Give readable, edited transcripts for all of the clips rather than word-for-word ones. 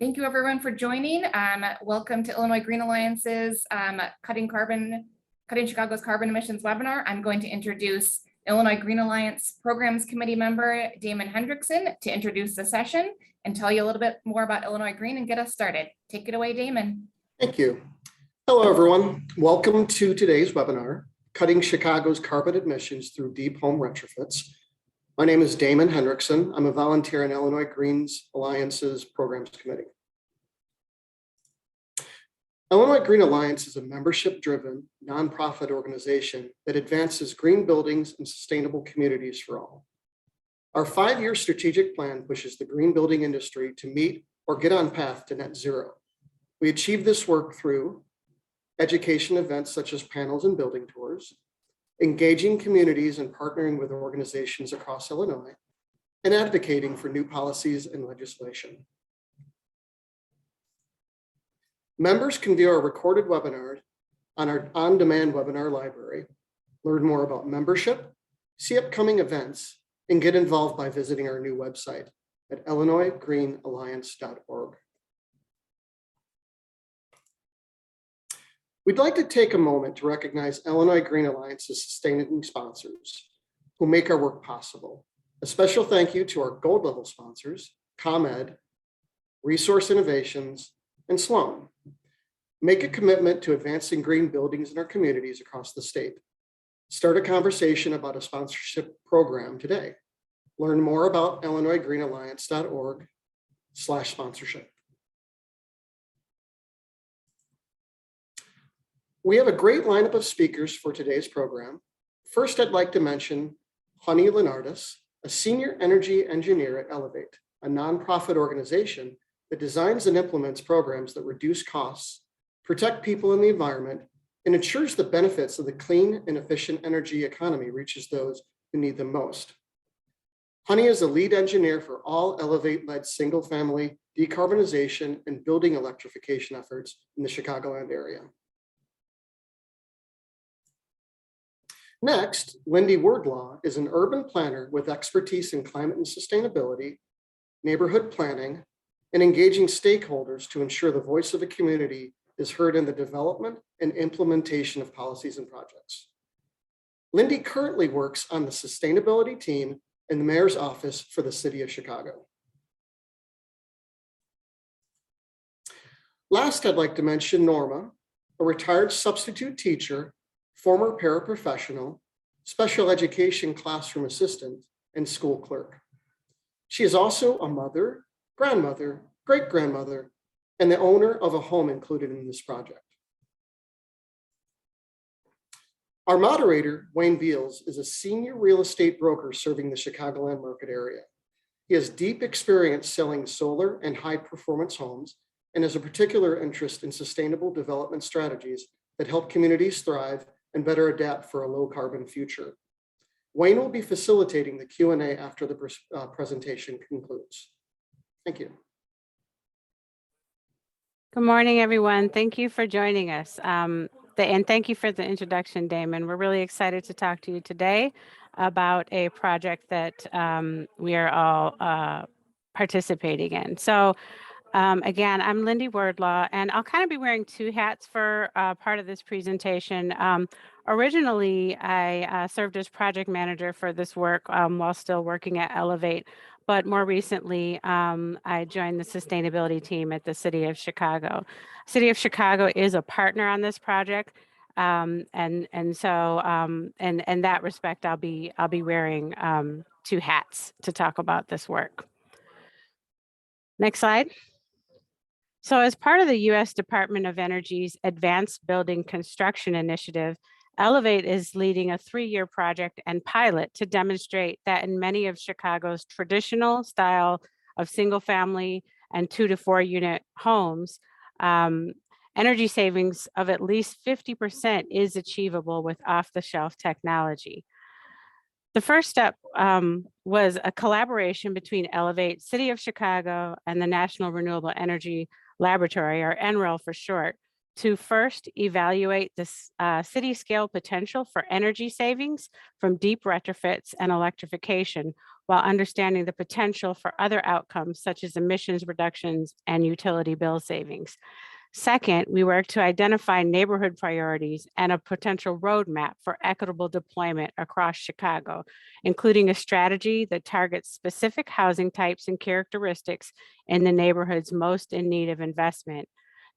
Thank you everyone for joining. Welcome to Illinois Green Alliance's Cutting Chicago's Carbon Emissions webinar. I'm going to introduce Illinois Green Alliance Programs Committee member Damon Hendrickson to introduce the session and tell you a little bit more about Illinois Green and get us started. Take it away, Damon. Thank you. Hello, everyone. Welcome to today's webinar, Cutting Chicago's Carbon Emissions Through Deep Home Retrofits. My name is Damon Hendrickson. I'm a volunteer in Illinois Green Alliance's Programs Committee. Illinois Green Alliance is a membership-driven, nonprofit organization that advances green buildings and sustainable communities for all. Our 5-year strategic plan pushes the green building industry to meet or get on path to net zero. We achieve this work through education events such as panels and building tours, engaging communities and partnering with organizations across Illinois, and advocating for new policies and legislation. Members can view our recorded webinar on our on-demand webinar library, learn more about membership, see upcoming events, and get involved by visiting our new website at illinoisgreenalliance.org. We'd like to take a moment to recognize Illinois Green Alliance's sustaining sponsors who make our work possible. A special thank you to our gold level sponsors, ComEd, Resource Innovations, and Sloan. Make a commitment to advancing green buildings in our communities across the state. Start a conversation about a sponsorship program today. Learn more about illinoisgreenalliance.org/sponsorship. We have a great lineup of speakers for today's program. First, I'd like to mention Honey Leonardis, a senior energy engineer at Elevate, a nonprofit organization that designs and implements programs that reduce costs, protect people and the environment, and ensures the benefits of the clean and efficient energy economy reaches those who need them most. Honey is a lead engineer for all Elevate-led single-family decarbonization and building electrification efforts in the Chicagoland area. Next, Lindy Wardlaw is an urban planner with expertise in climate and sustainability, neighborhood planning, and engaging stakeholders to ensure the voice of a community is heard in the development and implementation of policies and projects. Lindy currently works on the sustainability team in the mayor's office for the city of Chicago. Last, I'd like to mention Norma, a retired substitute teacher, former paraprofessional, special education classroom assistant, and school clerk. She is also a mother, grandmother, great-grandmother, and the owner of a home included in this project. Our moderator, Wayne Beals, is a senior real estate broker serving the Chicagoland market area. He has deep experience selling solar and high-performance homes and has a particular interest in sustainable development strategies that help communities thrive and better adapt for a low-carbon future. Wayne will be facilitating the Q&A after the presentation concludes. Thank you. Good morning, everyone. Thank you for joining us. And thank you for the introduction, Damon. We're really excited to talk to you today about a project that we are all participating in. So again, I'm Lindy Wardlaw, and I'll kind of be wearing two hats for part of this presentation. Originally, I served as project manager for this work while still working at Elevate. But more recently, I joined the sustainability team at the City of Chicago. City of Chicago is a partner on this project, and so in that respect, I'll be wearing two hats to talk about this work. Next slide. So, as part of the U.S. Department of Energy's Advanced Building Construction Initiative, Elevate is leading a 3-year project and pilot to demonstrate that in many of Chicago's traditional style of single family and 2 to 4 unit homes, energy savings of at least 50% is achievable with off-the-shelf technology. The first step was a collaboration between Elevate, City of Chicago, and the National Renewable Energy Laboratory, or NREL for short, to first evaluate the city scale potential for energy savings from deep retrofits and electrification while understanding the potential for other outcomes such as emissions reductions and utility bill savings. Second, we work to identify neighborhood priorities and a potential roadmap for equitable deployment across Chicago, including a strategy that targets specific housing types and characteristics in the neighborhoods most in need of investment,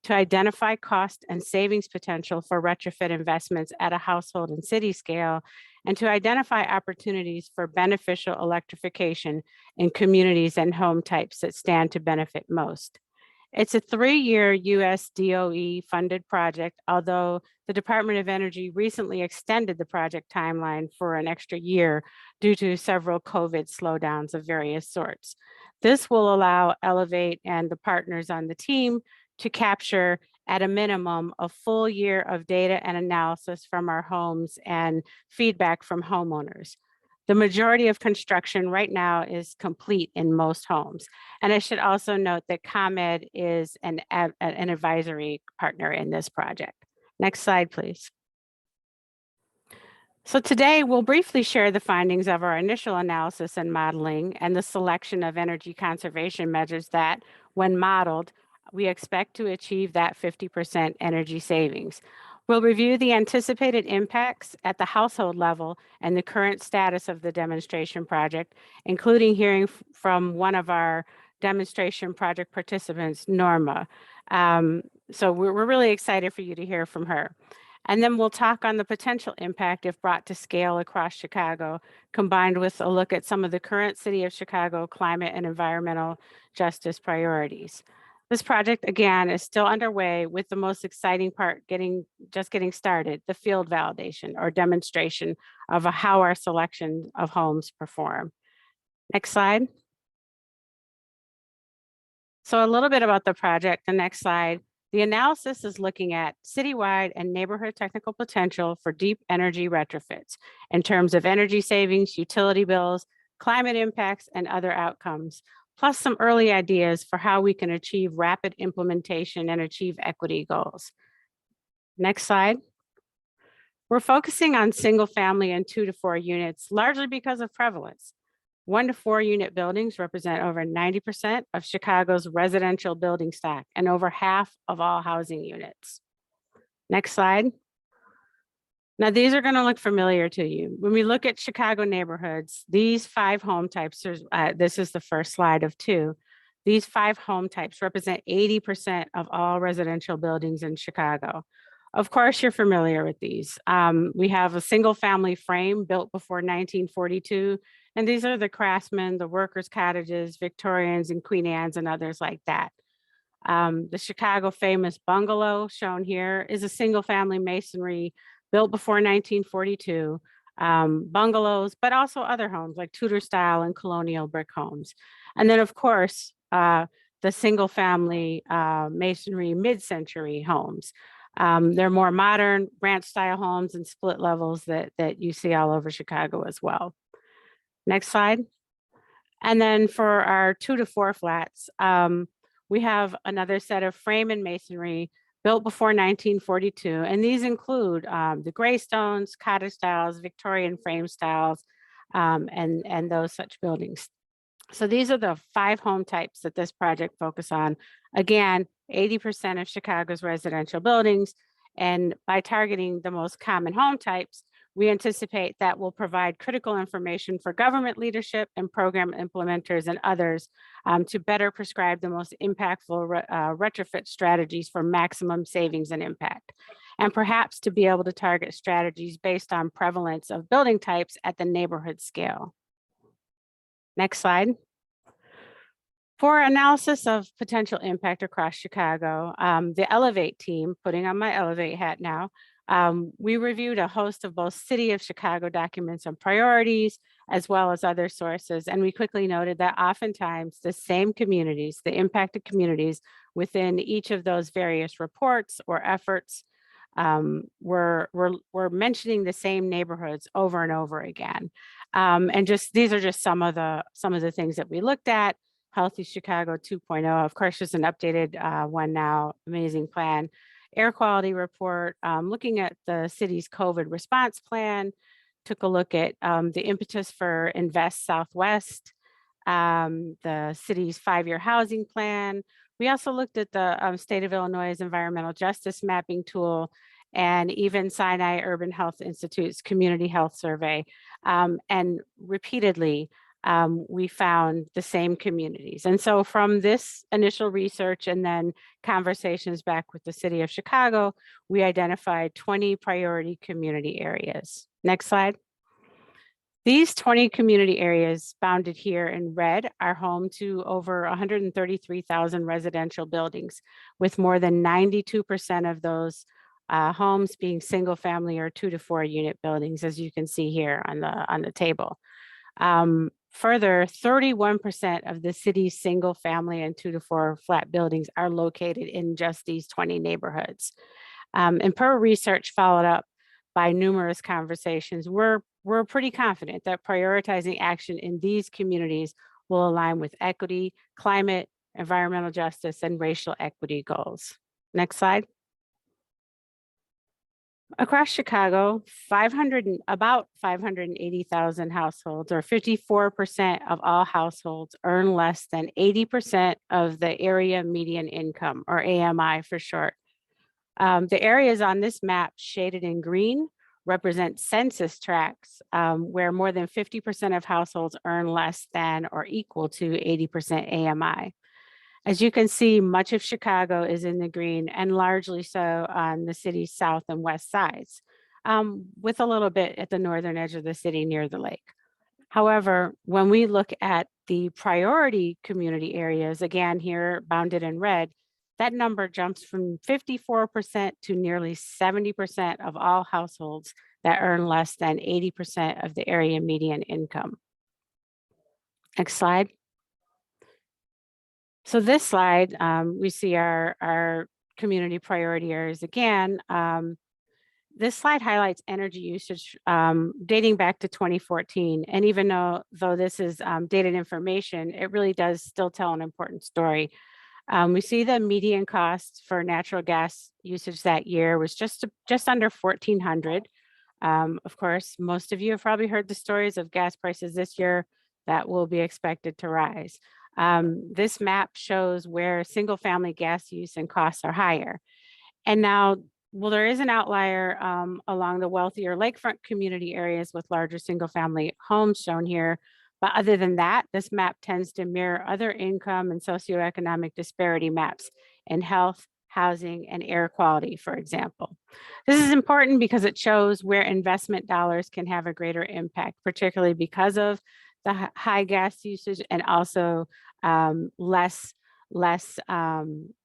to identify cost and savings potential for retrofit investments at a household and city scale, and to identify opportunities for beneficial electrification in communities and home types that stand to benefit most. It's a 3-year US DOE funded project, although the Department of Energy recently extended the project timeline for an extra year due to several COVID slowdowns of various sorts. This will allow Elevate and the partners on the team to capture at a minimum a full year of data and analysis from our homes and feedback from homeowners. The majority of construction right now is complete in most homes. And I should also note that ComEd is an advisory partner in this project. Next slide, please. So today we'll briefly share the findings of our initial analysis and modeling and the selection of energy conservation measures that, when modeled, we expect to achieve that 50% energy savings. We'll review the anticipated impacts at the household level and the current status of the demonstration project, including hearing from one of our demonstration project participants, Norma. So we're really excited for you to hear from her. And then we'll talk on the potential impact if brought to scale across Chicago, combined with a look at some of the current City of Chicago climate and environmental justice priorities. This project, again, is still underway, with the most exciting part just getting started, the field validation or demonstration of how our selection of homes perform. Next slide. So a little bit about the project, the next slide. The analysis is looking at citywide and neighborhood technical potential for deep energy retrofits in terms of energy savings, utility bills, climate impacts, and other outcomes, plus some early ideas for how we can achieve rapid implementation and achieve equity goals. Next slide. We're focusing on single family and 2 to 4 units, largely because of prevalence. 1 to 4 unit buildings represent over 90% of Chicago's residential building stock and over half of all housing units. Next slide. Now, these are going to look familiar to you. When we look at Chicago neighborhoods, these 5 home types, this is the first slide of 2. These 5 home types represent 80% of all residential buildings in Chicago. Of course, you're familiar with these. We have a single family frame built before 1942, and these are the Craftsman, the workers' cottages, Victorians, and Queen Anne's, and others like that. The Chicago famous bungalow shown here is a single family masonry built before 1942, bungalows, but also other homes like Tudor style and colonial brick homes. And then of course, the single family masonry mid-century homes. They're more modern ranch style homes and split levels that you see all over Chicago as well. Next slide. And then for our 2 to 4 flats, we have another set of frame and masonry built before 1942, and these include the graystones, cottage styles, Victorian frame styles, and those such buildings. So these are the 5 home types that this project focuses on. Again, 80% of Chicago's residential buildings, and by targeting the most common home types, we anticipate that will provide critical information for government leadership and program implementers and others to better prescribe the most impactful retrofit strategies for maximum savings and impact, and perhaps to be able to target strategies based on prevalence of building types at the neighborhood scale. Next slide. For analysis of potential impact across Chicago, the Elevate team, putting on my Elevate hat now, we reviewed a host of both City of Chicago documents and priorities, as well as other sources. And we quickly noted that oftentimes the same communities, the impacted communities within each of those various reports or efforts were mentioning the same neighborhoods over and over again. And just these are just some of the things that we looked at. Healthy Chicago 2.0, of course, there's an updated one now, amazing plan. Air quality report, looking at the city's COVID response plan, took a look at the impetus for Invest Southwest, the city's 5-year housing plan. We also looked at the state of Illinois' environmental justice mapping tool, and even Sinai Urban Health Institute's community health survey. And repeatedly, we found the same communities. And so from this initial research and then conversations back with the city of Chicago, we identified 20 priority community areas. Next slide. These 20 community areas bounded here in red are home to over 133,000 residential buildings, with more than 92% of those homes being single family or 2 to 4 unit buildings, as you can see here on the table. Further, 31% of the city's single family and 2 to 4 flat buildings are located in just these 20 neighborhoods. And per research followed up by numerous conversations, we're pretty confident that prioritizing action in these communities will align with equity, climate, environmental justice, and racial equity goals. Next slide. Across Chicago, about 580,000 households, or 54% of all households, earn less than 80% of the area median income, or AMI for short. The areas on this map shaded in green represent census tracts where more than 50% of households earn less than or equal to 80% AMI. As you can see, much of Chicago is in the green, and largely so on the city's south and west sides, with a little bit at the northern edge of the city near the lake. However, when we look at the priority community areas, again here bounded in red, that number jumps from 54% to nearly 70% of all households that earn less than 80% of the area median income. Next slide. So this slide, we see our community priority areas again. This slide highlights energy usage dating back to 2014. And even though this is dated information, it really does still tell an important story. We see the median cost for natural gas usage that year was just under $1,400. Of course, most of you have probably heard the stories of gas prices this year that will be expected to rise. This map shows where single family gas use and costs are higher. And now, well, there is an outlier along the wealthier lakefront community areas with larger single family homes shown here. But other than that, this map tends to mirror other income and socioeconomic disparity maps in health, housing, and air quality, for example. This is important because it shows where investment dollars can have a greater impact, particularly because of the high gas usage and also less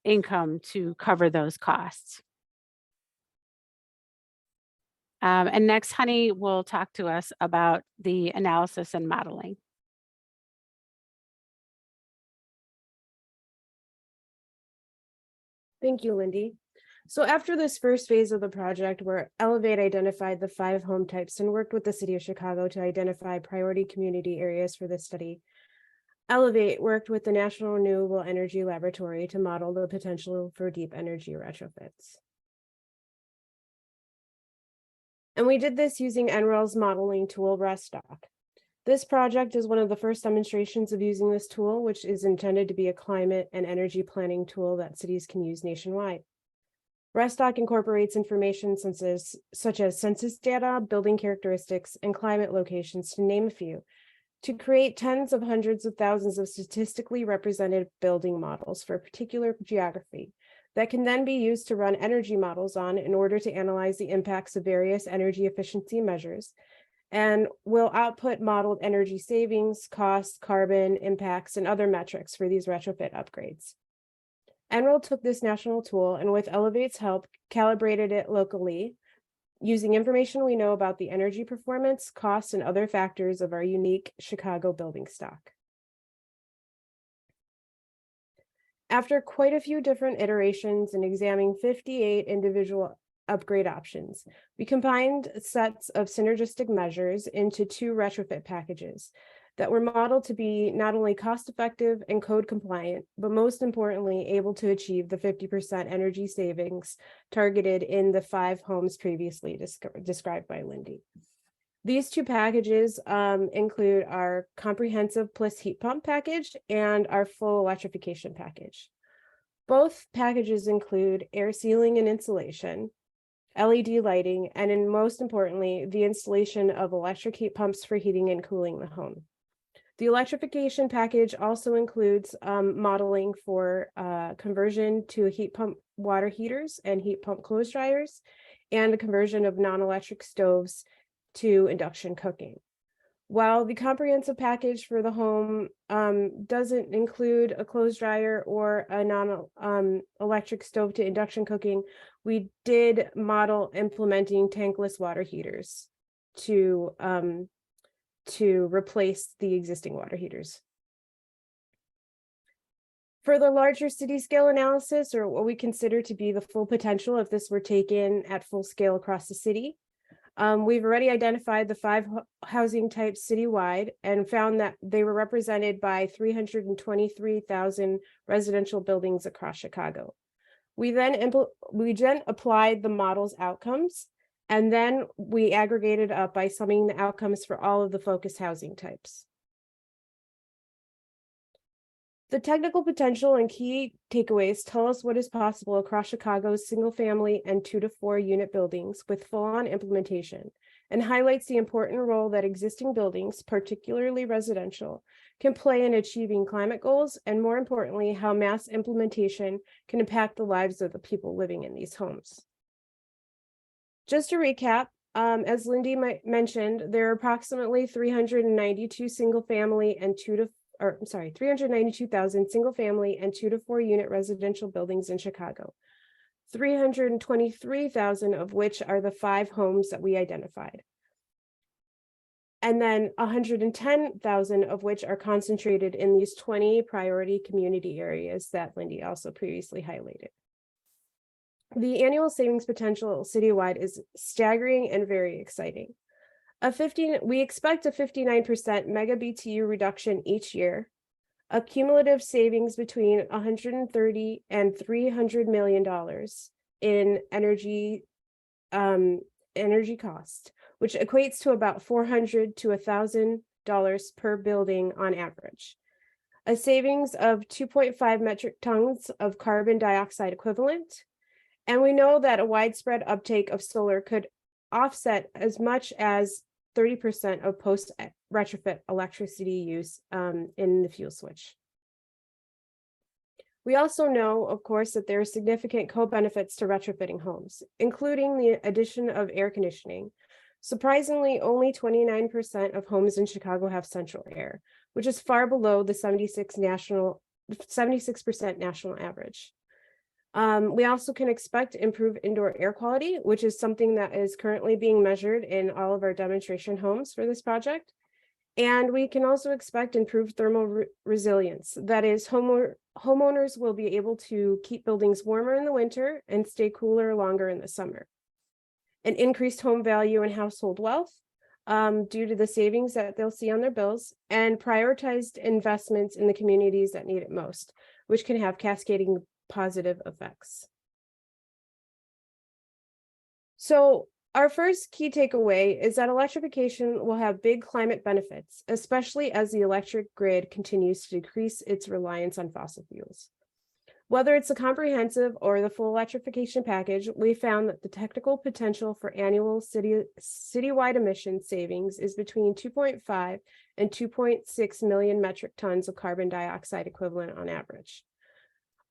income to cover those costs. And next, Honey will talk to us about the analysis and modeling. Thank you, Lindy. So after this first phase of the project, where Elevate identified the 5 home types and worked with the city of Chicago to identify priority community areas for this study, Elevate worked with the National Renewable Energy Laboratory to model the potential for deep energy retrofits. And we did this using NREL's modeling tool, RESTOC. This project is one of the first demonstrations of using this tool, which is intended to be a climate and energy planning tool that cities can use nationwide. RESTOC incorporates information such as census data, building characteristics, and climate locations, to name a few, to create tens of hundreds of thousands of statistically represented building models for a particular geography that can then be used to run energy models on in order to analyze the impacts of various energy efficiency measures, and will output modeled energy savings, costs, carbon impacts, and other metrics for these retrofit upgrades. NREL took this national tool and, with Elevate's help, calibrated it locally using information we know about the energy performance, costs, and other factors of our unique Chicago building stock. After quite a few different iterations and examining 58 individual upgrade options, we combined sets of synergistic measures into 2 retrofit packages that were modeled to be not only cost-effective and code compliant, but most importantly, able to achieve the 50% energy savings targeted in the 5 homes previously described by Lindy. These two packages include our comprehensive plus heat pump package and our full electrification package. Both packages include air sealing and insulation, LED lighting, and most importantly, the installation of electric heat pumps for heating and cooling the home. The electrification package also includes modeling for conversion to heat pump water heaters and heat pump clothes dryers, and the conversion of non-electric stoves to induction cooking. While the comprehensive package for the home doesn't include a clothes dryer or a non-electric stove to induction cooking, we did model implementing tankless water heaters to replace the existing water heaters. For the larger city scale analysis, or what we consider to be the full potential if this were taken at full scale across the city, we've already identified the 5 housing types citywide and found that they were represented by 323,000 residential buildings across Chicago. We then applied the model's outcomes, and then we aggregated up by summing the outcomes for all of the focus housing types. The technical potential and key takeaways tell us what is possible across Chicago's single family and 2 to 4 unit buildings with full-on implementation, and highlights the important role that existing buildings, particularly residential, can play in achieving climate goals, and more importantly, how mass implementation can impact the lives of the people living in these homes. Just to recap, as Lindy mentioned, there are approximately 392 single family and 392,000 single family and 2 to 4 unit residential buildings in Chicago, 323,000 of which are the 5 homes that we identified. And then 110,000 of which are concentrated in these 20 priority community areas that Lindy also previously highlighted. The annual savings potential citywide is staggering and very exciting. We expect a 59% mega BTU reduction each year, a cumulative savings between $130 and $300 million in energy cost, which equates to about $400 to $1,000 per building on average. A savings of 2.5 metric tons of carbon dioxide equivalent. And we know that a widespread uptake of solar could offset as much as 30% of post-retrofit electricity use in the fuel switch. We also know, of course, that there are significant co-benefits to retrofitting homes, including the addition of air conditioning. Surprisingly, only 29% of homes in Chicago have central air, which is far below the 76% national average. We also can expect improved indoor air quality, which is something that is currently being measured in all of our demonstration homes for this project. And we can also expect improved thermal resilience. That is, homeowners will be able to keep buildings warmer in the winter and stay cooler longer in the summer. An increased home value and household wealth due to the savings that they'll see on their bills, and prioritized investments in the communities that need it most, which can have cascading positive effects. So our first key takeaway is that electrification will have big climate benefits, especially as the electric grid continues to decrease its reliance on fossil fuels. Whether it's a comprehensive or the full electrification package, we found that the technical potential for annual citywide emission savings is between 2.5 and 2.6 million metric tons of carbon dioxide equivalent on average.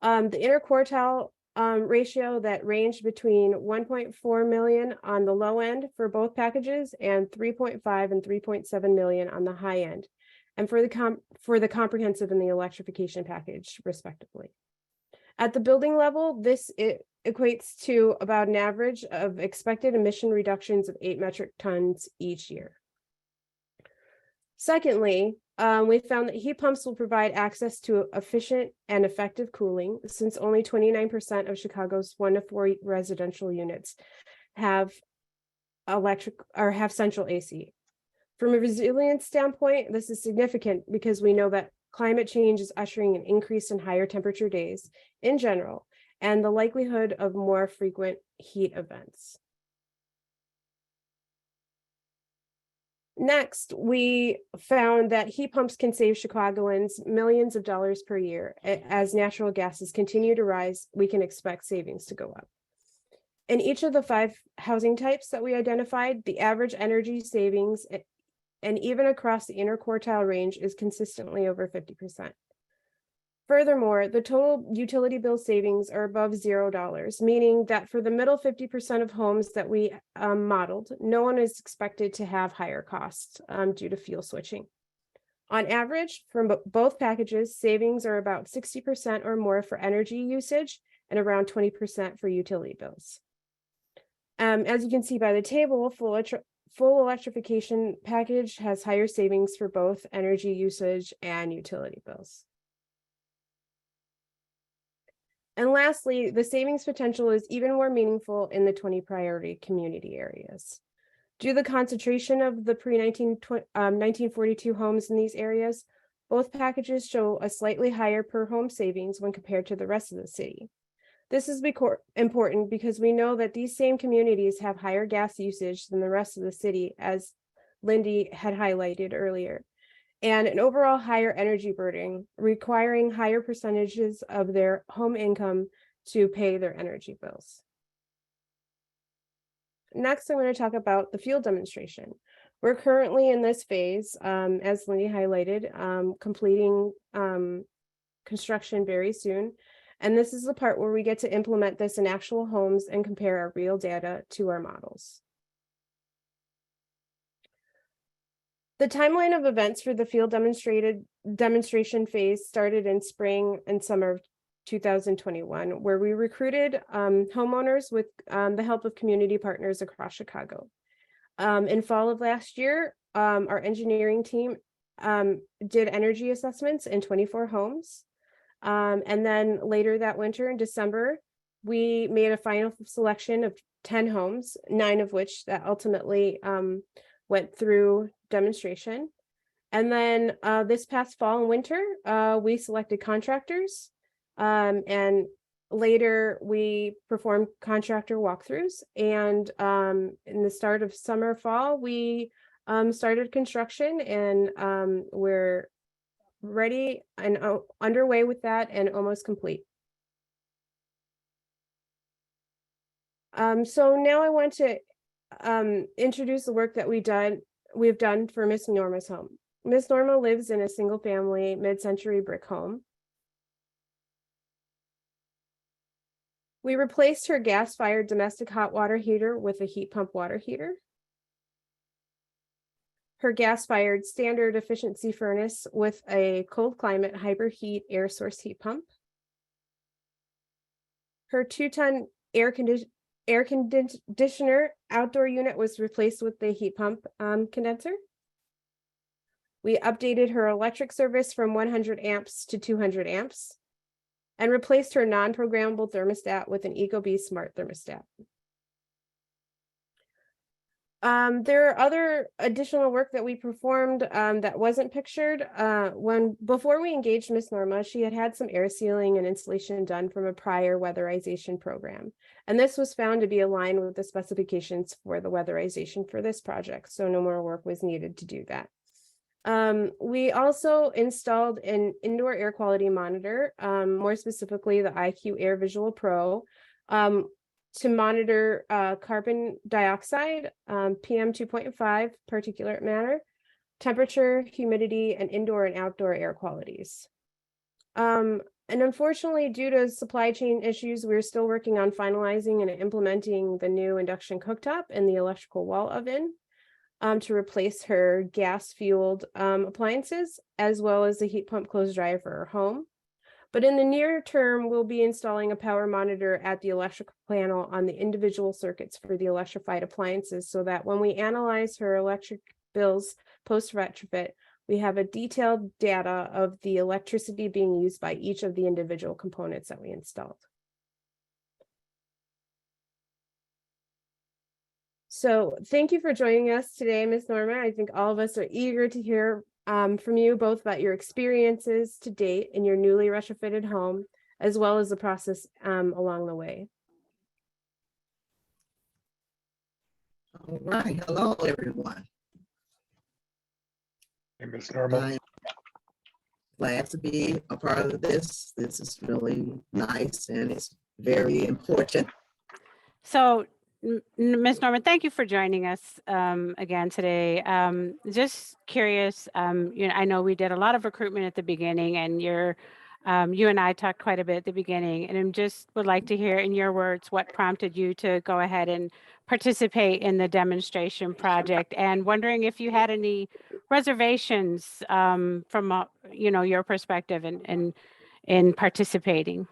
The interquartile ratio that ranged between 1.4 million on the low end for both packages and 3.5 and 3.7 million on the high end, and for the comprehensive and the electrification package, respectively. At the building level, this equates to about an average of expected emission reductions of 8 metric tons each year. Secondly, we found that heat pumps will provide access to efficient and effective cooling, since only 29% of Chicago's 1 to 4 residential units have central AC. From a resilience standpoint, this is significant because we know that climate change is ushering an increase in higher temperature days in general, and the likelihood of more frequent heat events. Next, we found that heat pumps can save Chicagoans millions of dollars per year. As natural gases continue to rise, we can expect savings to go up. In each of the 5 housing types that we identified, the average energy savings, and even across the interquartile range, is consistently over 50%. Furthermore, the total utility bill savings are above $0, meaning that for the middle 50% of homes that we modeled, no one is expected to have higher costs due to fuel switching. On average, from both packages, savings are about 60% or more for energy usage and around 20% for utility bills. As you can see by the table, full electrification package has higher savings for both energy usage and utility bills. And lastly, the savings potential is even more meaningful in the 20 priority community areas. Due to the concentration of the pre-1942 homes in these areas, both packages show a slightly higher per home savings when compared to the rest of the city. This is important because we know that these same communities have higher gas usage than the rest of the city, as Lindy had highlighted earlier, and an overall higher energy burden, requiring higher percentages of their home income to pay their energy bills. Next, I'm going to talk about the field demonstration. We're currently in this phase, as Lindy highlighted, completing construction very soon. And this is the part where we get to implement this in actual homes and compare our real data to our models. The timeline of events for the field demonstration phase started in spring and summer of 2021, where we recruited homeowners with the help of community partners across Chicago. In fall of last year, our engineering team did energy assessments in 24 homes. And then later that winter in December, we made a final selection of 10 homes, 9 of which that ultimately went through demonstration. And then this past fall and winter, we selected contractors, and later we performed contractor walkthroughs. And in the start of summer, fall, we started construction, and we're ready and underway with that and almost complete. So now I want to introduce the work that we've done for Miss Norma's home. Miss Norma lives in a single family mid-century brick home. We replaced her gas-fired domestic hot water heater with a heat pump water heater. Her gas-fired standard efficiency furnace with a cold climate hyper heat air source heat pump. Her 2-ton air conditioner outdoor unit was replaced with the heat pump condenser. We updated her electric service from 100 amps to 200 amps and replaced her non-programmable thermostat with an Ecobee smart thermostat. There are other additional work that we performed that wasn't pictured. Before we engaged Miss Norma, she had some air sealing and insulation done from a prior weatherization program. And this was found to be aligned with the specifications for the weatherization for this project. So no more work was needed to do that. We also installed an indoor air quality monitor, more specifically the IQ Air Visual Pro, to monitor carbon dioxide, PM 2.5 particulate matter, temperature, humidity, and indoor and outdoor air qualities. And unfortunately, due to supply chain issues, we're still working on finalizing and implementing the new induction cooktop and the electrical wall oven to replace her gas-fueled appliances, as well as the heat pump clothes dryer for her home. But in the near term, we'll be installing a power monitor at the electrical panel on the individual circuits for the electrified appliances, so that when we analyze her electric bills post-retrofit, we have a detailed data of the electricity being used by each of the individual components that we installed. So thank you for joining us today, Ms. Norma. I think all of us are eager to hear from you both about your experiences to date in your newly retrofitted home, as well as the process along the way. All right, hello everyone. Hey, Ms. Norman. I'm glad to be a part of this. This is really nice and it's very important. So, Ms. Norman, thank you for joining us again today. Just curious, I know we did a lot of recruitment at the beginning, and you and I talked quite a bit at the beginning, and I just would like to hear in your words what prompted you to go ahead and participate in the demonstration project, and wondering if you had any reservations from your perspective in participating.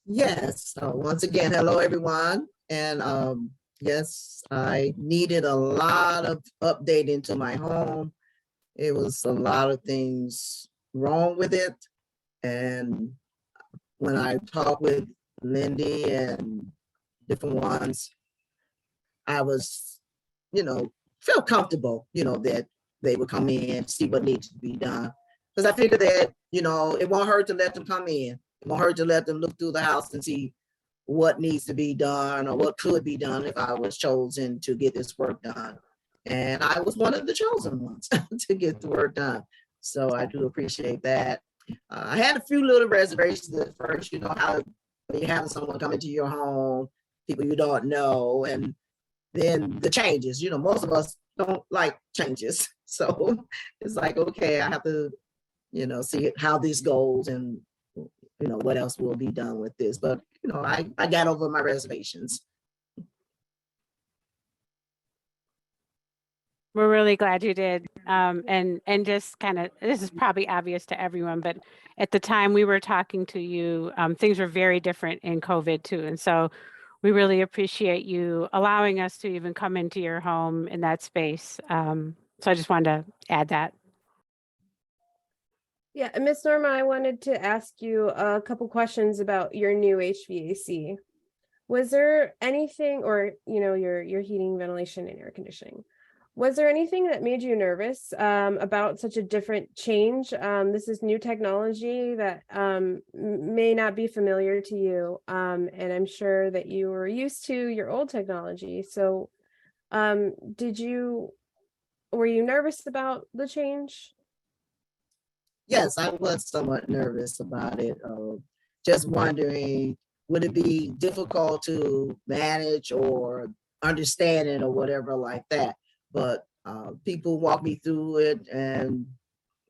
Yes, once again, hello everyone. And yes, I needed a lot of updating to my home. It was a lot of things wrong with it. And when I talked with Lindy and different ones, I was, felt comfortable, that they would come in, see what needs to be done. Because I figured that, it won't hurt to let them come in. It won't hurt to let them look through the house and see what needs to be done or what could be done if I was chosen to get this work done. And I was one of the chosen ones to get the work done. So I do appreciate that. I had a few little reservations at first, how when you're having someone come into your home, people you don't know, and then the changes, most of us don't like changes. So it's like, okay, I have to, see how this goes and, what else will be done with this. But, I got over my reservations. We're really glad you did. And just kind of, this is probably obvious to everyone, but at the time we were talking to you, things were very different in COVID too. And so we really appreciate you allowing us to even come into your home in that space. So I just wanted to add that. Yeah, and Ms. Norma, I wanted to ask you a couple questions about your new HVAC. Was there anything, or your heating, ventilation, and air conditioning? Was there anything that made you nervous about such a different change? This is new technology that may not be familiar to you, and I'm sure that you were used to your old technology. So, were you nervous about the change? Yes, I was somewhat nervous about it. Just wondering, would it be difficult to manage or understand it or whatever like that? But people walk me through it and,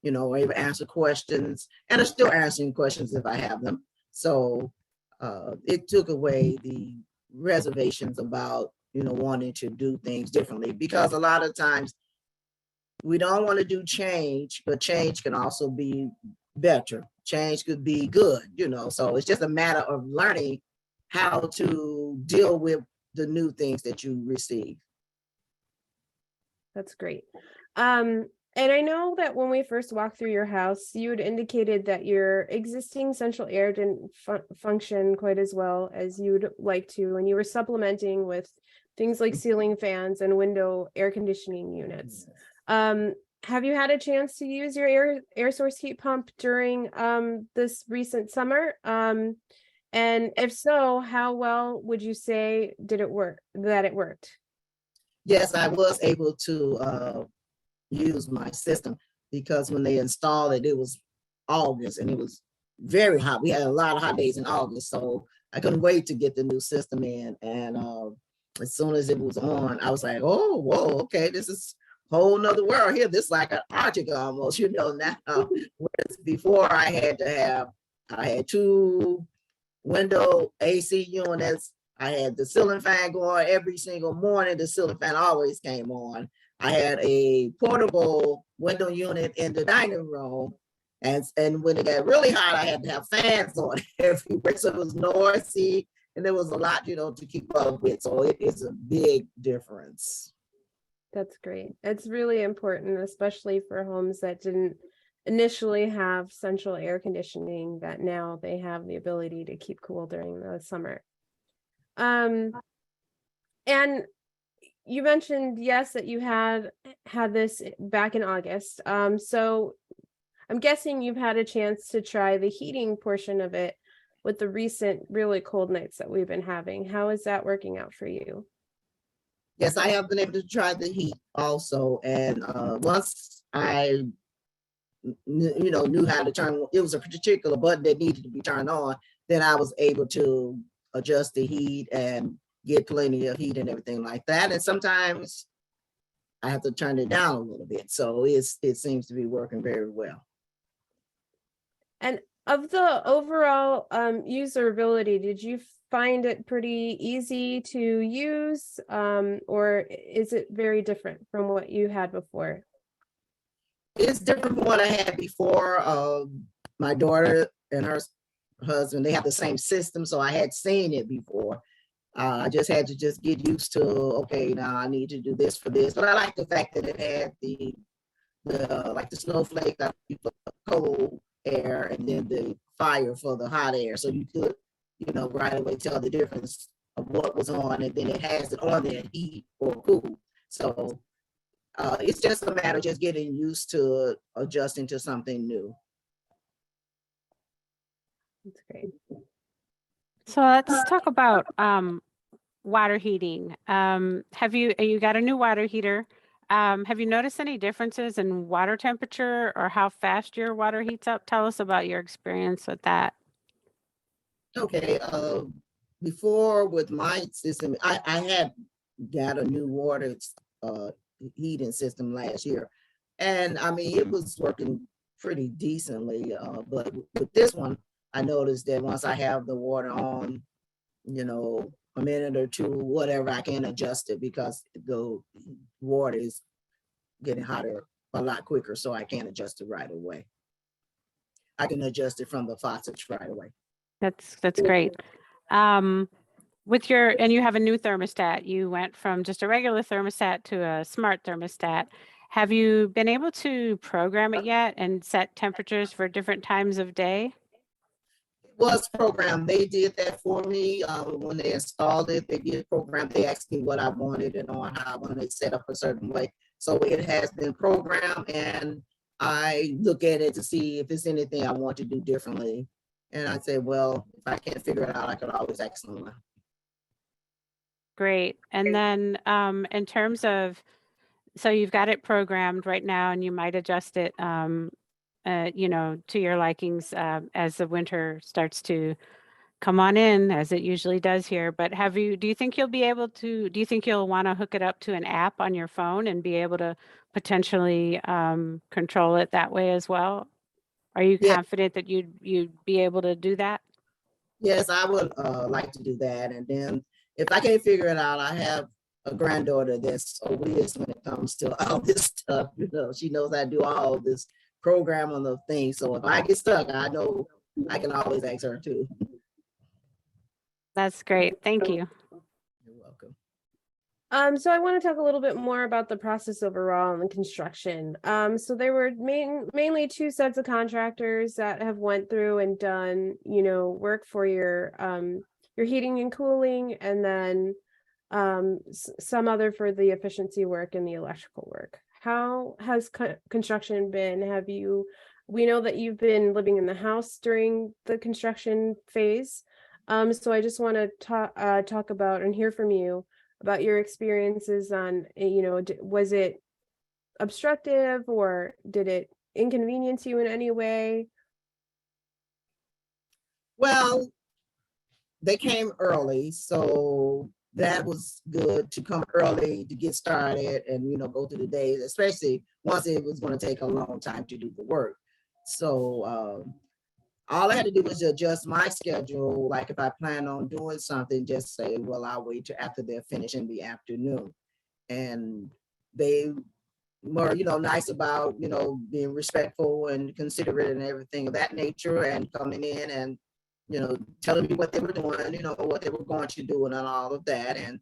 were able to answer questions, and are still answering questions if I have them. So it took away the reservations about, wanting to do things differently, because a lot of times we don't want to do change, but change can also be better. Change could be good, so it's just a matter of learning how to deal with the new things that you receive. That's great. And I know that when we first walked through your house, you had indicated that your existing central air didn't function quite as well as you'd like to, and you were supplementing with things like ceiling fans and window air conditioning units. Have you had a chance to use your air source heat pump during this recent summer? And if so, how well would you say it worked? Yes, I was able to use my system, because when they installed it, it was August and it was very hot. We had a lot of hot days in August, so I couldn't wait to get the new system in. And as soon as it was on, I was like, oh, whoa, okay, this is a whole nother world here. This is like an Arctic almost, now. Whereas before I had 2 window AC units. I had the ceiling fan going every single morning. The ceiling fan always came on. I had a portable window unit in the dining room. And when it got really hot, I had to have fans on everywhere. So it was noisy, and there was a lot, to keep up with. So it is a big difference. That's great. It's really important, especially for homes that didn't initially have central air conditioning, that now they have the ability to keep cool during the summer. And you mentioned, yes, that you had this back in August. So I'm guessing you've had a chance to try the heating portion of it with the recent really cold nights that we've been having. How is that working out for you? Yes, I have been able to try the heat also. And once I knew how to turn, it was a particular button that needed to be turned on, then I was able to adjust the heat and get plenty of heat and everything like that. And sometimes I have to turn it down a little bit. So it seems to be working very well. And of the overall usability, did you find it pretty easy to use, or is it very different from what you had before? It's different from what I had before. My daughter and her husband, they have the same system, so I had seen it before. I just had to just get used to, okay, now I need to do this for this. But I like the fact that it had the like the snowflake that you put the cold air and then the fire for the hot air. So you could, right away tell the difference of what was on, and then it has it on there, heat or cool. So it's just a matter of just getting used to adjusting to something new. That's great. So let's talk about water heating. You got a new water heater? Have you noticed any differences in water temperature or how fast your water heats up? Tell us about your experience with that. Okay, before with my system, I had got a new water heating system last year, and I mean it was working pretty decently. But with this one, I noticed that once I have the water on, a minute or two, whatever, I can adjust it because the water is getting hotter a lot quicker, so I can't adjust it right away. I can adjust it from the faucets right away. That's great. And you have a new thermostat. You went from just a regular thermostat to a smart thermostat. Have you been able to program it yet and set temperatures for different times of day? Was programmed. They did that for me. When they installed it, they did program. They asked me what I wanted and on how I wanted it set up a certain way. So it has been programmed, and I look at it to see if there's anything I want to do differently. And I say, well, if I can't figure it out, I could always ask someone. Great. And then in terms of, so you've got it programmed right now, and you might adjust it to your likings as the winter starts to come on in, as it usually does here. But do you think you'll want to hook it up to an app on your phone and be able to potentially control it that way as well? Are you confident that you'd be able to do that? Yes, I would like to do that. And then if I can't figure it out, I have a granddaughter that's a whiz when it comes to all this stuff. She knows how to do all this program on the thing. So if I get stuck, I know I can always ask her too. That's great. Thank you. You're welcome. So I want to talk a little bit more about the process overall and the construction. So there were mainly two sets of contractors that have went through and done, work for your heating and cooling, and then some other for the efficiency work and the electrical work. How has construction been? We know that you've been living in the house during the construction phase. So I just want to talk about and hear from you about your experiences on, was it obstructive or did it inconvenience you in any way? Well, they came early, so that was good to come early to get started and, go through the days, especially once it was going to take a long time to do the work. So all I had to do was adjust my schedule. Like if I plan on doing something, just say, well, I'll wait till after they're finished in the afternoon. And they were, nice about, being respectful and considerate and everything of that nature, and coming in and, telling me what they were doing, what they were going to do and all of that. And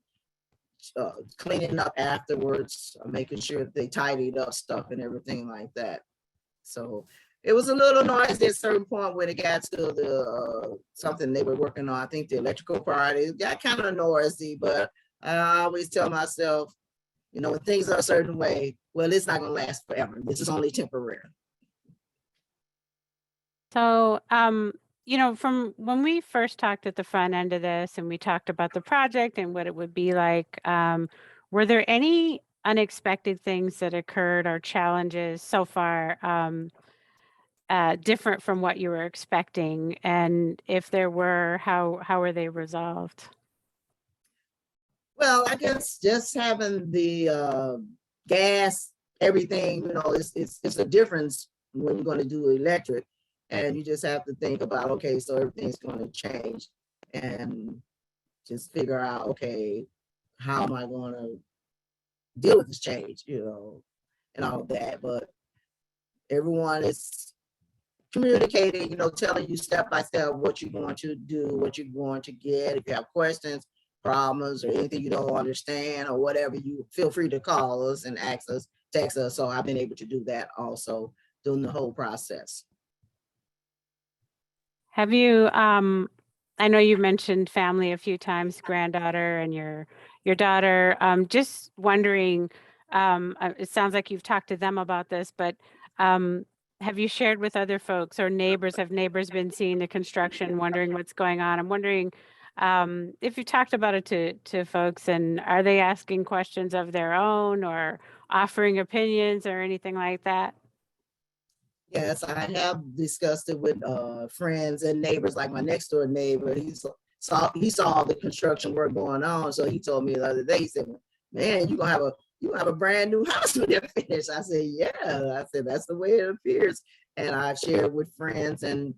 cleaning up afterwards, making sure they tidied up stuff and everything like that. So it was a little noisy at a certain point when it got to the something they were working on. I think the electrical part, it got kind of noisy, but I always tell myself, when things are a certain way, well, it's not going to last forever. This is only temporary. So, from when we first talked at the front end of this and we talked about the project and what it would be like, were there any unexpected things that occurred or challenges so far different from what you were expecting? And if there were, how were they resolved? Well, I guess just having the gas, everything, it's a difference when you're going to do electric, and you just have to think about, okay, so everything's going to change, and just figure out, okay, how am I going to deal with this change, and all of that. But everyone is communicating, telling you step by step what you're going to do, what you're going to get. If you have questions, problems, or anything you don't understand or whatever, you feel free to call us and ask us, text us. So I've been able to do that also during the whole process. Have you, I know you've mentioned family a few times, granddaughter and your daughter. Just wondering, it sounds like you've talked to them about this, but have you shared with other folks or neighbors? Have neighbors been seeing the construction, wondering what's going on? I'm wondering if you talked about it to folks, and are they asking questions of their own or offering opinions or anything like that? Yes, I have discussed it with friends and neighbors, like my next door neighbor. He saw the construction work going on. So he told me the other day, he said, man, you have a brand new house when they're finished. I said, yeah. I said, that's the way it appears. And I've shared with friends and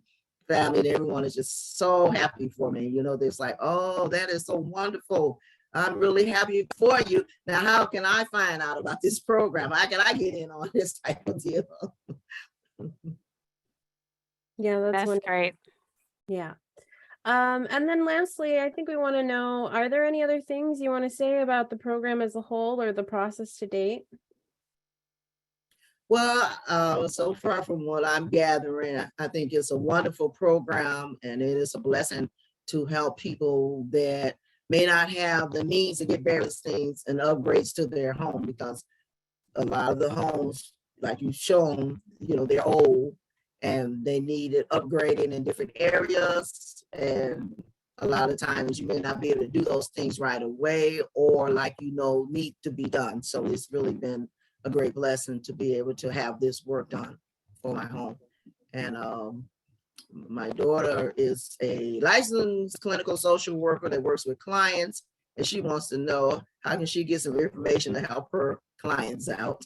family, and everyone is just so happy for me. They're like, oh, that is so wonderful. I'm really happy for you. Now, how can I find out about this program? How can I get in on this type of deal? Yeah, that's wonderful. Great. Yeah. And then lastly, I think we want to know, are there any other things you want to say about the program as a whole or the process to date? Well, so far from what I'm gathering, I think it's a wonderful program, and it is a blessing to help people that may not have the means to get various things and upgrades to their home, because a lot of the homes, like you've shown, they're old and they needed upgrading in different areas. And a lot of times you may not be able to do those things right away, or need to be done. So it's really been a great blessing to be able to have this work done for my home. And my daughter is a licensed clinical social worker that works with clients, and she wants to know how can she get some information to help her clients out.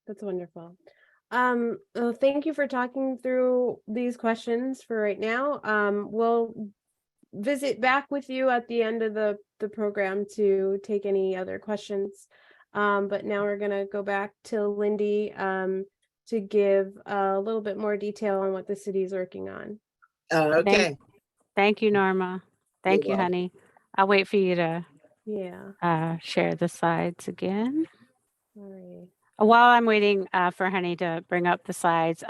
That's wonderful. Thank you for talking through these questions for right now. We'll visit back with you at the end of the program to take any other questions. But now we're gonna go back to Lindy to give a little bit more detail on what the city is working on. Okay. Thank you, Norma. Thank you, honey. I'll wait for you to share the slides again. All right. While I'm waiting for Honey to bring up the slides,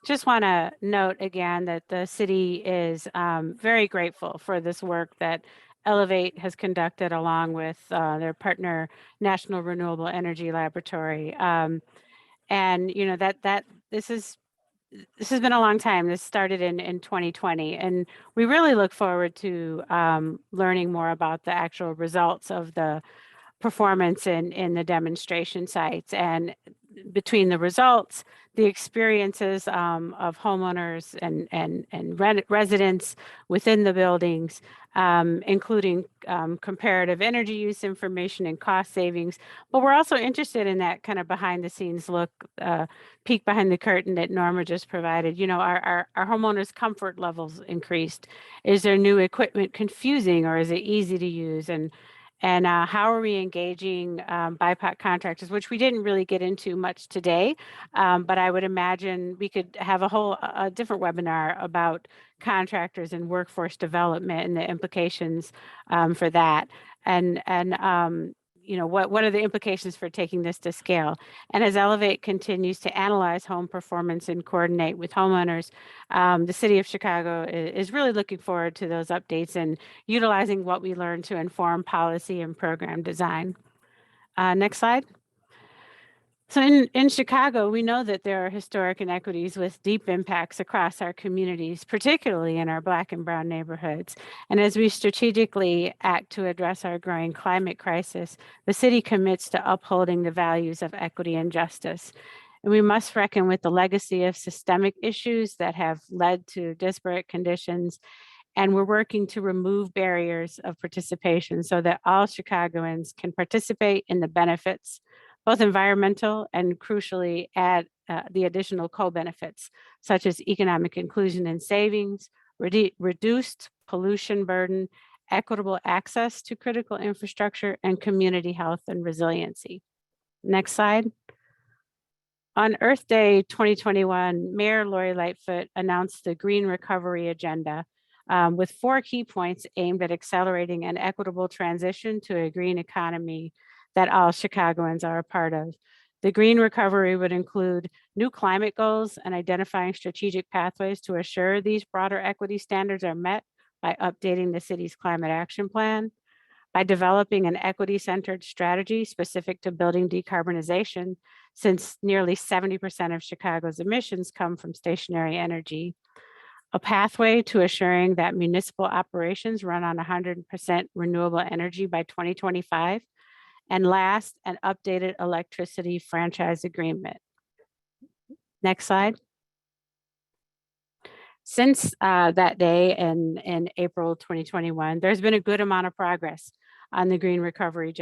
just want to note again that the city is very grateful for this work that Elevate has conducted along with their partner, National Renewable Energy Laboratory. And that this has been a long time. This started in 2020, and we really look forward to learning more about the actual results of the performance in the demonstration sites, and between the results, the experiences of homeowners and residents within the buildings, including comparative energy use information and cost savings. But we're also interested in that kind of behind the scenes look, peek behind the curtain that Norma just provided. Our homeowners' comfort levels increased. Is their new equipment confusing, or is it easy to use? And how are we engaging BIPOC contractors, which we didn't really get into much today, but I would imagine we could have a different webinar about contractors and workforce development and the implications for that. And what are the implications for taking this to scale? And as Elevate continues to analyze home performance and coordinate with homeowners, the city of Chicago is really looking forward to those updates and utilizing what we learned to inform policy and program design. Next slide. So in Chicago, we know that there are historic inequities with deep impacts across our communities, particularly in our Black and Brown neighborhoods. And as we strategically act to address our growing climate crisis, the city commits to upholding the values of equity and justice. And we must reckon with the legacy of systemic issues that have led to disparate conditions. And we're working to remove barriers of participation so that all Chicagoans can participate in the benefits, both environmental and crucially add the additional co-benefits, such as economic inclusion and savings, reduced pollution burden, equitable access to critical infrastructure, and community health and resiliency. Next slide. On Earth Day 2021, Mayor Lori Lightfoot announced the Green Recovery Agenda with 4 key points aimed at accelerating an equitable transition to a green economy that all Chicagoans are a part of. The green recovery would include new climate goals and identifying strategic pathways to assure these broader equity standards are met by updating the city's climate action plan, by developing an equity-centered strategy specific to building decarbonization, since nearly 70% of Chicago's emissions come from stationary energy, a pathway to assuring that municipal operations run on 100% renewable energy by 2025, and last, an updated electricity franchise agreement. Next slide. Since that day in April 2021, there's been a good amount of progress on the Green Recovery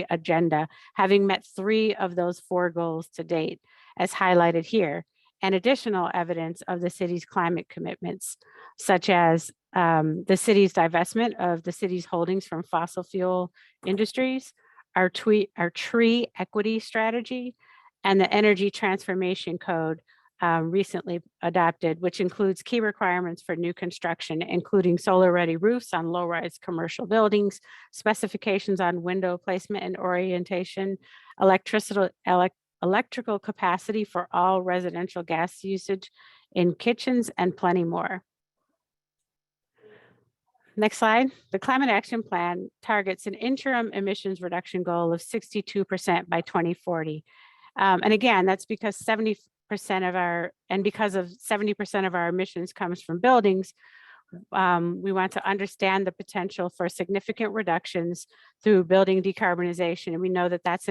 Agenda, having met 3 of those 4 goals to date, as highlighted here, and additional evidence of the city's climate commitments, such as the city's divestment of the city's holdings from fossil fuel industries, our tree equity strategy, and the Energy Transformation Code recently adopted, which includes key requirements for new construction, including solar-ready roofs on low-rise commercial buildings, specifications on window placement and orientation, electrical capacity for all residential gas usage in kitchens, and plenty more. Next slide. The Climate Action Plan targets an interim emissions reduction goal of 62% by 2040. And again, that's because 70% of our emissions comes from buildings. We want to understand the potential for significant reductions through building decarbonization. And we know that that's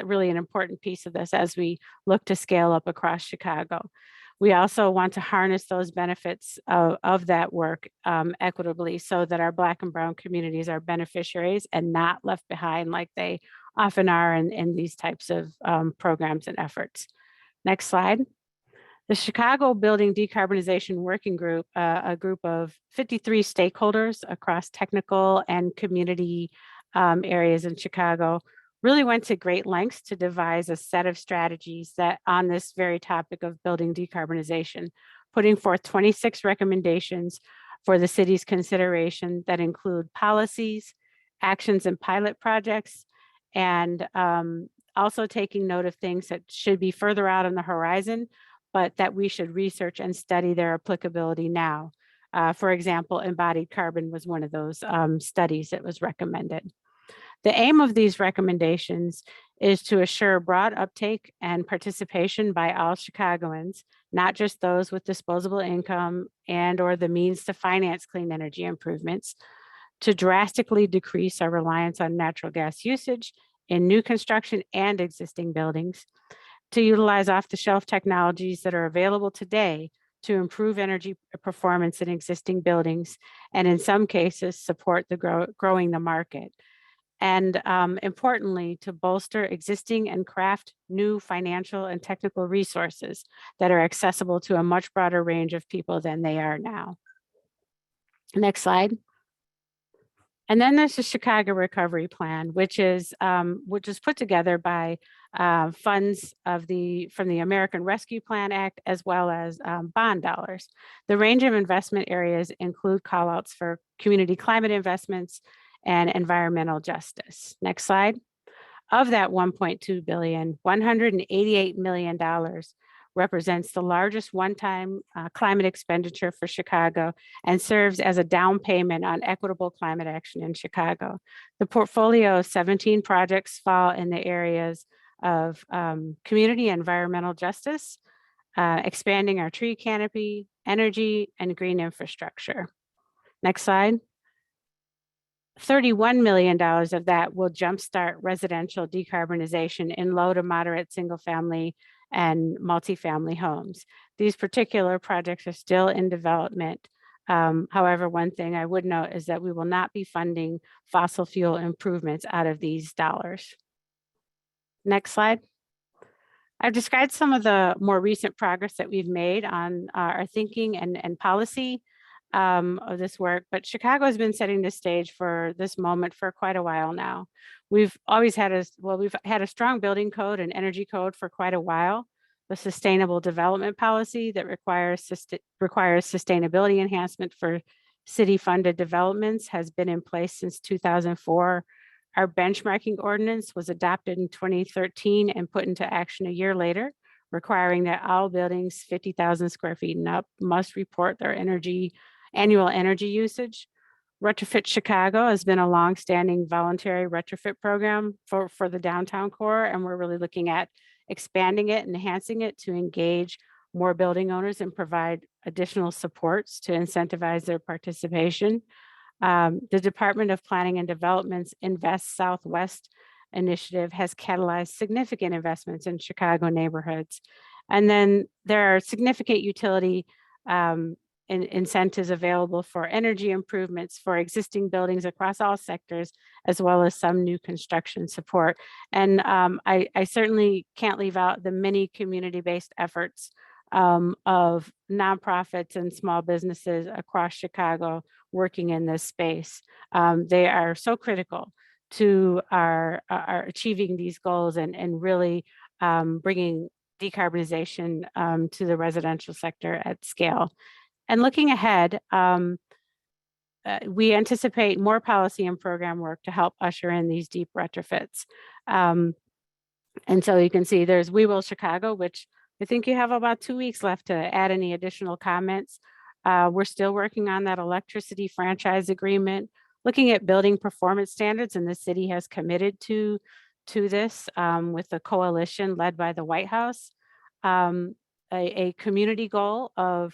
really an important piece of this as we look to scale up across Chicago. We also want to harness those benefits of that work equitably so that our Black and Brown communities are beneficiaries and not left behind like they often are in these types of programs and efforts. Next slide. The Chicago Building Decarbonization Working Group, a group of 53 stakeholders across technical and community areas in Chicago, really went to great lengths to devise a set of strategies that on this very topic of building decarbonization, putting forth 26 recommendations for the city's consideration that include policies, actions and pilot projects, and also taking note of things that should be further out on the horizon, but that we should research and study their applicability now. For example, embodied carbon was one of those studies that was recommended. The aim of these recommendations is to assure broad uptake and participation by all Chicagoans, not just those with disposable income and or the means to finance clean energy improvements, to drastically decrease our reliance on natural gas usage in new construction and existing buildings, to utilize off-the-shelf technologies that are available today to improve energy performance in existing buildings, and in some cases, support the growing the market. And importantly, to bolster existing and craft new financial and technical resources that are accessible to a much broader range of people than they are now. Next slide. And then there's the Chicago Recovery Plan, which is put together by funds from the American Rescue Plan Act, as well as bond dollars. The range of investment areas include callouts for community climate investments and environmental justice. Next slide. Of that $1.2 billion, $188 million represents the largest one-time climate expenditure for Chicago and serves as a down payment on equitable climate action in Chicago. The portfolio of 17 projects fall in the areas of community and environmental justice, expanding our tree canopy, energy, and green infrastructure. Next slide. $31 million of that will jumpstart residential decarbonization in low to moderate single family and multifamily homes. These particular projects are still in development. However, one thing I would note is that we will not be funding fossil fuel improvements out of these dollars. Next slide. I've described some of the more recent progress that we've made on our thinking and policy of this work, but Chicago has been setting the stage for this moment for quite a while now. We've always had we've had a strong building code and energy code for quite a while. The sustainable development policy that requires sustainability enhancement for city-funded developments has been in place since 2004. Our benchmarking ordinance was adopted in 2013 and put into action a year later, requiring that all buildings 50,000 square feet and up must report their annual energy usage. Retrofit Chicago has been a long-standing voluntary retrofit program for the downtown core, and we're really looking at expanding it, enhancing it to engage more building owners and provide additional supports to incentivize their participation. The Department of Planning and Development's Invest Southwest initiative has catalyzed significant investments in Chicago neighborhoods. And then there are significant utility incentives available for energy improvements for existing buildings across all sectors, as well as some new construction support. And I certainly can't leave out the many community-based efforts of nonprofits and small businesses across Chicago working in this space. They are so critical to our achieving these goals and really bringing decarbonization to the residential sector at scale. And looking ahead, we anticipate more policy and program work to help usher in these deep retrofits. And so you can see there's We Will Chicago, which I think you have about 2 weeks left to add any additional comments. We're still working on that electricity franchise agreement, looking at building performance standards, and the city has committed to this with a coalition led by the White House, a community goal of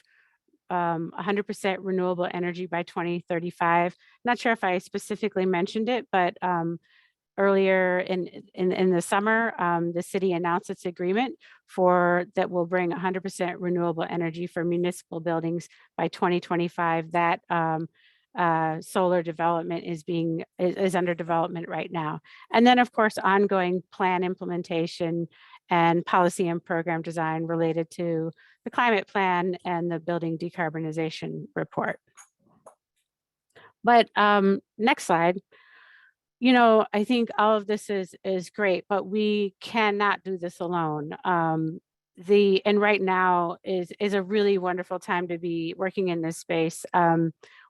100% renewable energy by 2035. Not sure if I specifically mentioned it, but earlier in the summer, the city announced its agreement that will bring 100% renewable energy for municipal buildings by 2025. That solar development is under development right now. And then, of course, ongoing plan implementation and policy and program design related to the climate plan and the building decarbonization report. But next slide. You know, I think all of this is great, but we cannot do this alone. And right now is a really wonderful time to be working in this space.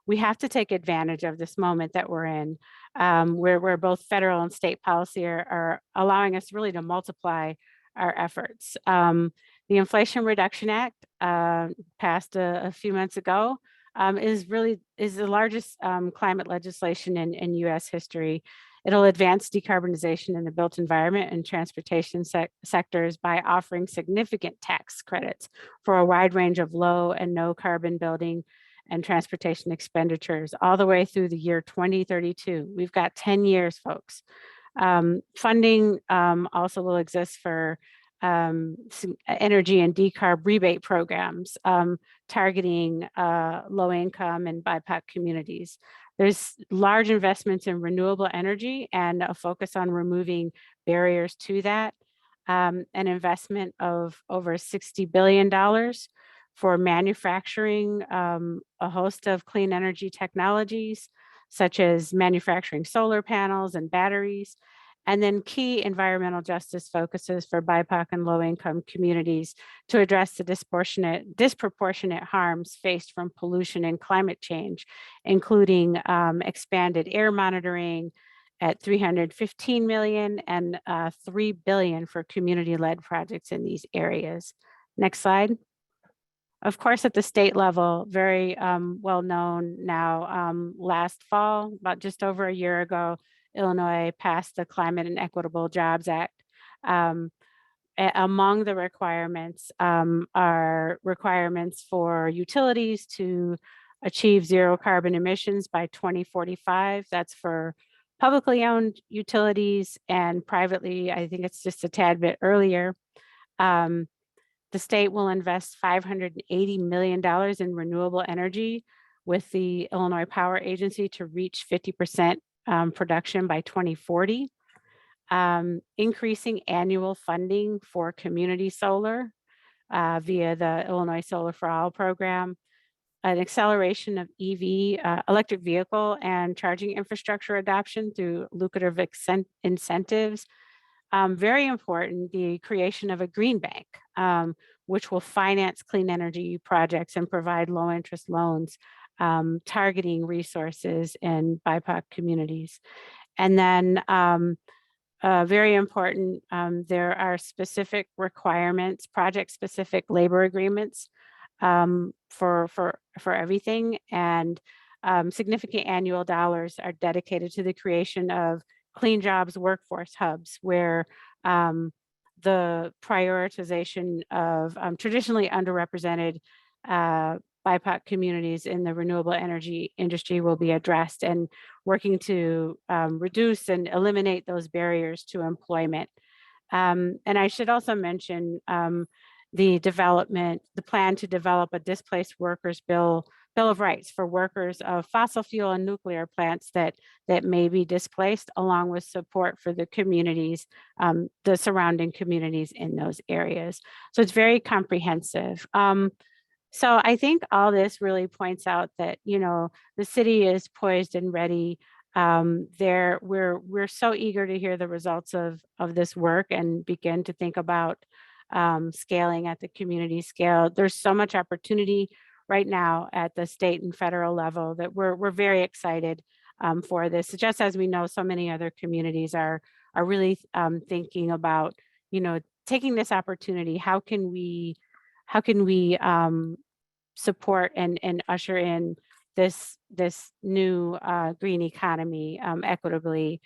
We have to take advantage of this moment that we're in, where both federal and state policy are allowing us really to multiply our efforts. The Inflation Reduction Act passed a few months ago is the largest climate legislation in US history. It'll advance decarbonization in the built environment and transportation sectors by offering significant tax credits for a wide range of low and no carbon building and transportation expenditures all the way through the year 2032. We've got 10 years, folks. Funding also will exist for energy and decarb rebate programs targeting low income and BIPOC communities. There's large investments in renewable energy and a focus on removing barriers to that. An investment of over $60 billion for manufacturing a host of clean energy technologies, such as manufacturing solar panels and batteries, and then key environmental justice focuses for BIPOC and low-income communities to address the disproportionate harms faced from pollution and climate change, including expanded air monitoring at $315 million and $3 billion for community-led projects in these areas. Next slide. Of course, at the state level, very well known now, last fall, about just over a year ago, Illinois passed the Climate and Equitable Jobs Act. Among the requirements are requirements for utilities to achieve zero carbon emissions by 2045. That's for publicly owned utilities, and privately, I think it's just a tad bit earlier. The state will invest $580 million in renewable energy with the Illinois Power Agency to reach 50% production by 2040. Increasing annual funding for community solar via the Illinois Solar for All program, an acceleration of EV, electric vehicle and charging infrastructure adoption through lucrative incentives. Very important, the creation of a green bank, which will finance clean energy projects and provide low interest loans, targeting resources in BIPOC communities. And then very important, there are specific requirements, project-specific labor agreements for everything, and significant annual dollars are dedicated to the creation of clean jobs workforce hubs, where the prioritization of traditionally underrepresented BIPOC communities in the renewable energy industry will be addressed, and working to reduce and eliminate those barriers to employment. And I should also mention the plan to develop a displaced workers bill of rights for workers of fossil fuel and nuclear plants that may be displaced, along with support for the communities, the surrounding communities in those areas. So it's very comprehensive. So I think all this really points out that, you know, the city is poised and ready. We're so eager to hear the results of this work and begin to think about scaling at the community scale. There's so much opportunity right now at the state and federal level that we're very excited for this. Just as we know, so many other communities are really thinking about, you know, taking this opportunity. How can we support and usher in this new green economy equitably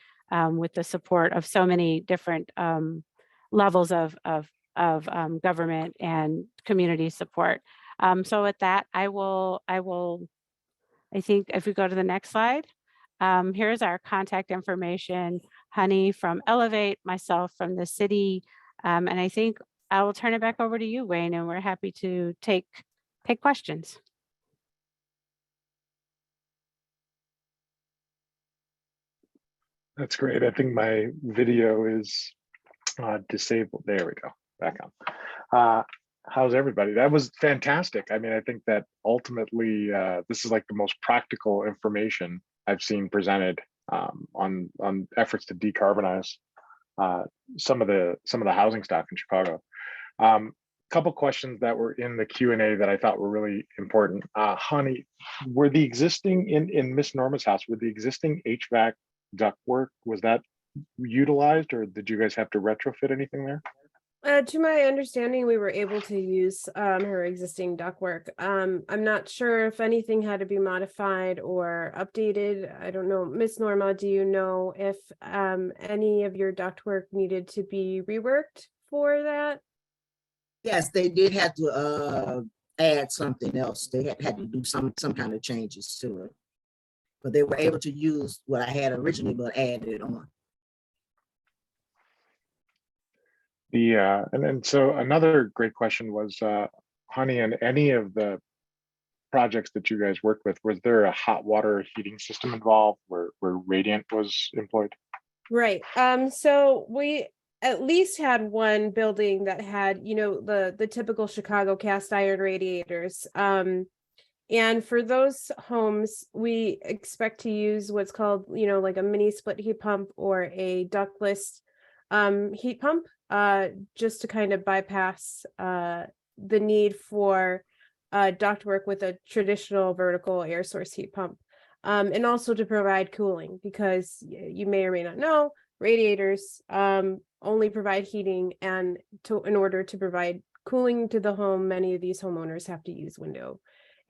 with the support of so many different levels of government and community support. So with that, I think if we go to the next slide, here's our contact information. Honey from Elevate, myself from the city, and I think I will turn it back over to you, Wayne, and we're happy to take questions. That's great. I think my video is disabled. There we go. Back on. How's everybody? That was fantastic. I mean, I think that ultimately this is like the most practical information I've seen presented on efforts to decarbonize some of the housing stock in Chicago. Couple questions that were in the Q&A that I thought were really important. Honey, were the existing in Miss Norma's house, were the existing HVAC ductwork, was that utilized, or did you guys have to retrofit anything there? To my understanding, we were able to use her existing ductwork. I'm not sure if anything had to be modified or updated. I don't know. Miss Norma, do you know if any of your ductwork needed to be reworked for that? Yes, they did have to add something else. They had to do some kind of changes to it. But they were able to use what I had originally, but add it on. And then so another great question was, Honey, in any of the projects that you guys worked with, was there a hot water heating system involved where radiant was employed? Right. So we at least had one building that had, you know, the typical Chicago cast iron radiators. And for those homes, we expect to use what's called, you know, like a mini split heat pump or a ductless heat pump, just to kind of bypass the need for ductwork with a traditional vertical air source heat pump, and also to provide cooling, because you may or may not know, radiators only provide heating, and in order to provide cooling to the home, many of these homeowners have to use window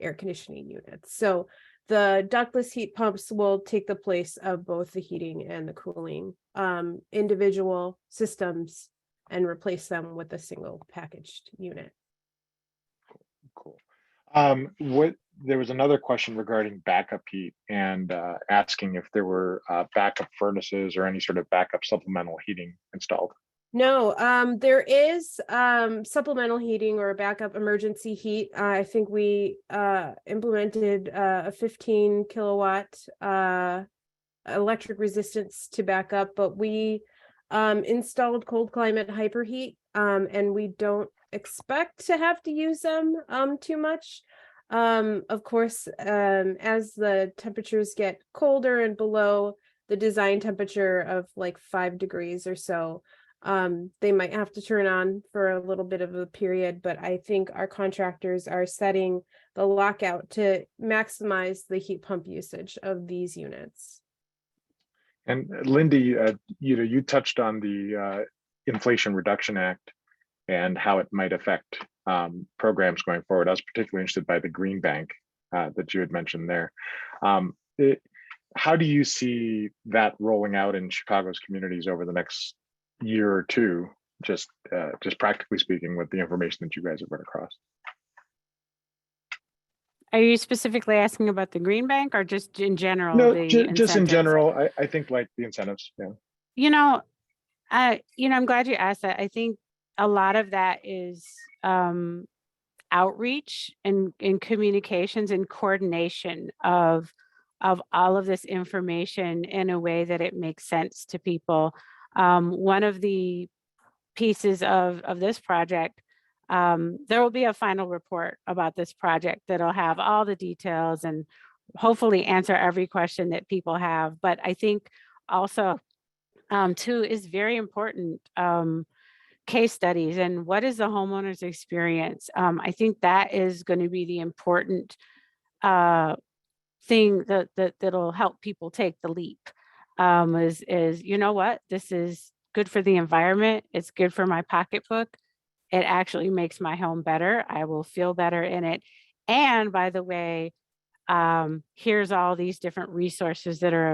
air conditioning units. So the ductless heat pumps will take the place of both the heating and the cooling. Individual systems and replace them with a single packaged unit. Cool. There was another question regarding backup heat and asking if there were backup furnaces or any sort of backup supplemental heating installed. No, there is supplemental heating or backup emergency heat. I think we implemented a 15 kilowatt electric resistance to back up, but we installed cold climate hyperheat, and we don't expect to have to use them too much. Of course, as the temperatures get colder and below the design temperature of like 5 degrees or so, they might have to turn on for a little bit of a period, but I think our contractors are setting the lockout to maximize the heat pump usage of these units. And Lindy, you touched on the Inflation Reduction Act and how it might affect programs going forward. I was particularly interested by the Green Bank that you had mentioned there. How do you see that rolling out in Chicago's communities over the next year or two, just practically speaking, with the information that you guys have run across? Are you specifically asking about the Green Bank or just in general? No, the just in incentives? general. I think like the incentives. Yeah. I'm glad you asked that. I think a lot of that is outreach and communications and coordination of all of this information in a way that it makes sense to people. One of the pieces of this project, there will be a final report about this project that'll have all the details and hopefully answer every question that people have. But I think also too is very important, case studies and what is the homeowner's experience. I think that is going to be the important thing that'll help people take the leap. Is you know what, this is good for the environment, it's good for my pocketbook, it actually makes my home better, I will feel better in it. And by the way, here's all these different resources that are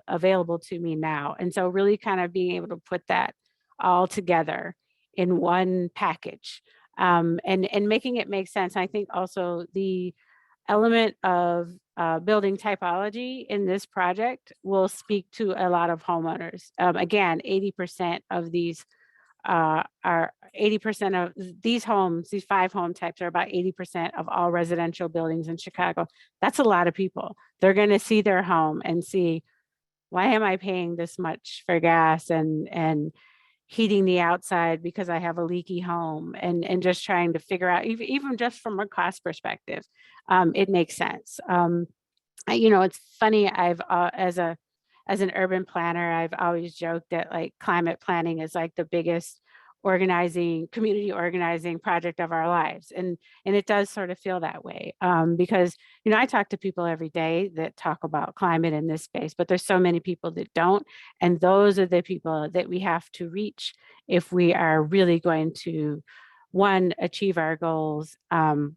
available to me now. And so really kind of being able to put that all together in one package, and making it make sense. I think also the element of building typology in this project will speak to a lot of homeowners. Again, 80% of these are 80% of these homes, these 5 home types are about 80% of all residential buildings in Chicago. That's a lot of people. They're going to see their home and see, why am I paying this much for gas and heating the outside because I have a leaky home, and just trying to figure out, even just from a cost perspective, it makes sense. It's funny, I've as an urban planner, I've always joked that like climate planning is like the biggest community organizing project of our lives. And it does sort of feel that way, because, I talk to people every day that talk about climate in this space, but there's so many people that don't. And those are the people that we have to reach if we are really going to, one, achieve our goals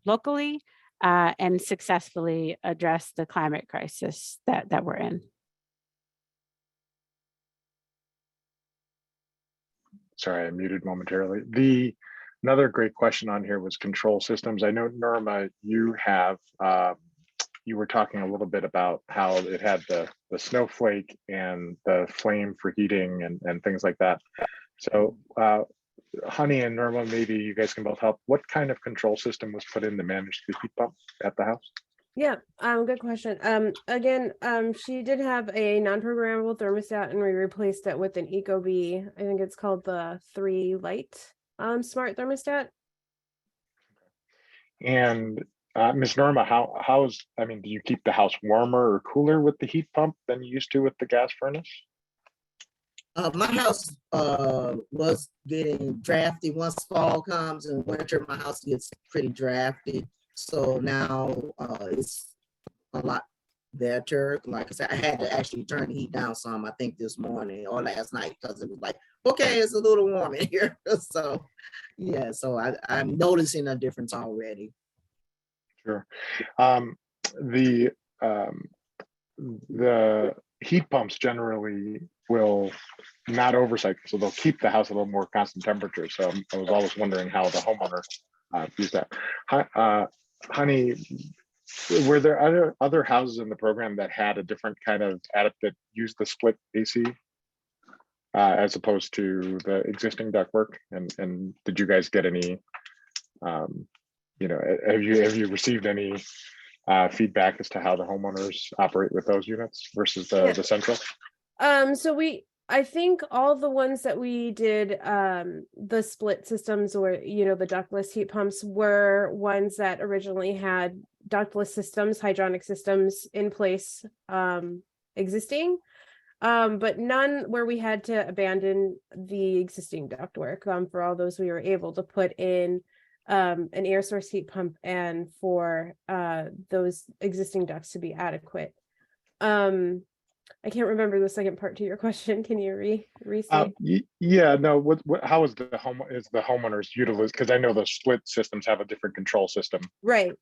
locally, and successfully address the climate crisis that we're in. Sorry, I muted momentarily. Another great question on here was control systems. I know, Norma, you were talking a little bit about how it had the snowflake and the flame for heating and things like that. So Honey and Norma, maybe you guys can both help. What kind of control system was put in to manage the heat pump at the house? Yeah, good question. Again, she did have a non-programmable thermostat, and we replaced it with an Ecobee. I think it's called the 3 Light smart thermostat. And Ms. Norma, do you keep the house warmer or cooler with the heat pump than you used to with the gas furnace? My house was getting drafty. Once fall comes and winter, my house gets pretty drafty. So now it's a lot better. Like I said, I had to actually turn the heat down some, I think this morning or last night, because it was like, okay, it's a little warm in here. So yeah, so I'm noticing a difference already. Sure. The heat pumps generally will not oversight, so they'll keep the house a little more constant temperature. So I was always wondering how the homeowner views that. Honey, were there other houses in the program that had a different kind of that used the split AC as opposed to the existing ductwork? And did you guys get any? Have you received any feedback as to how the homeowners operate with those units versus the central? So I think all the ones that we did, the split systems or, the ductless heat pumps were ones that originally had ductless systems, hydronic systems in place, existing. But none where we had to abandon the existing ductwork. For all those, we were able to put in an air source heat pump and for those existing ducts to be adequate. I can't remember the second part to your question. Can you restate? Yeah, no. How is the homeowners utilized? Because I know the split systems have a different control system. Right.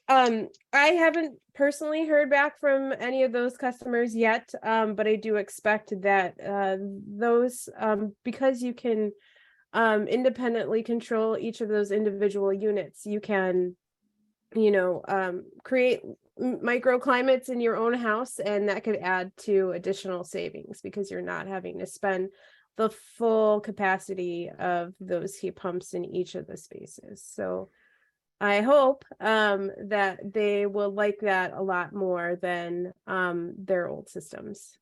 I haven't personally heard back from any of those customers yet, but I do expect that those, because you can independently control each of those individual units, you can, create microclimates in your own house, and that could add to additional savings because you're not having to spend the full capacity of those heat pumps in each of the spaces. So I hope that they will like that a lot more than their old systems.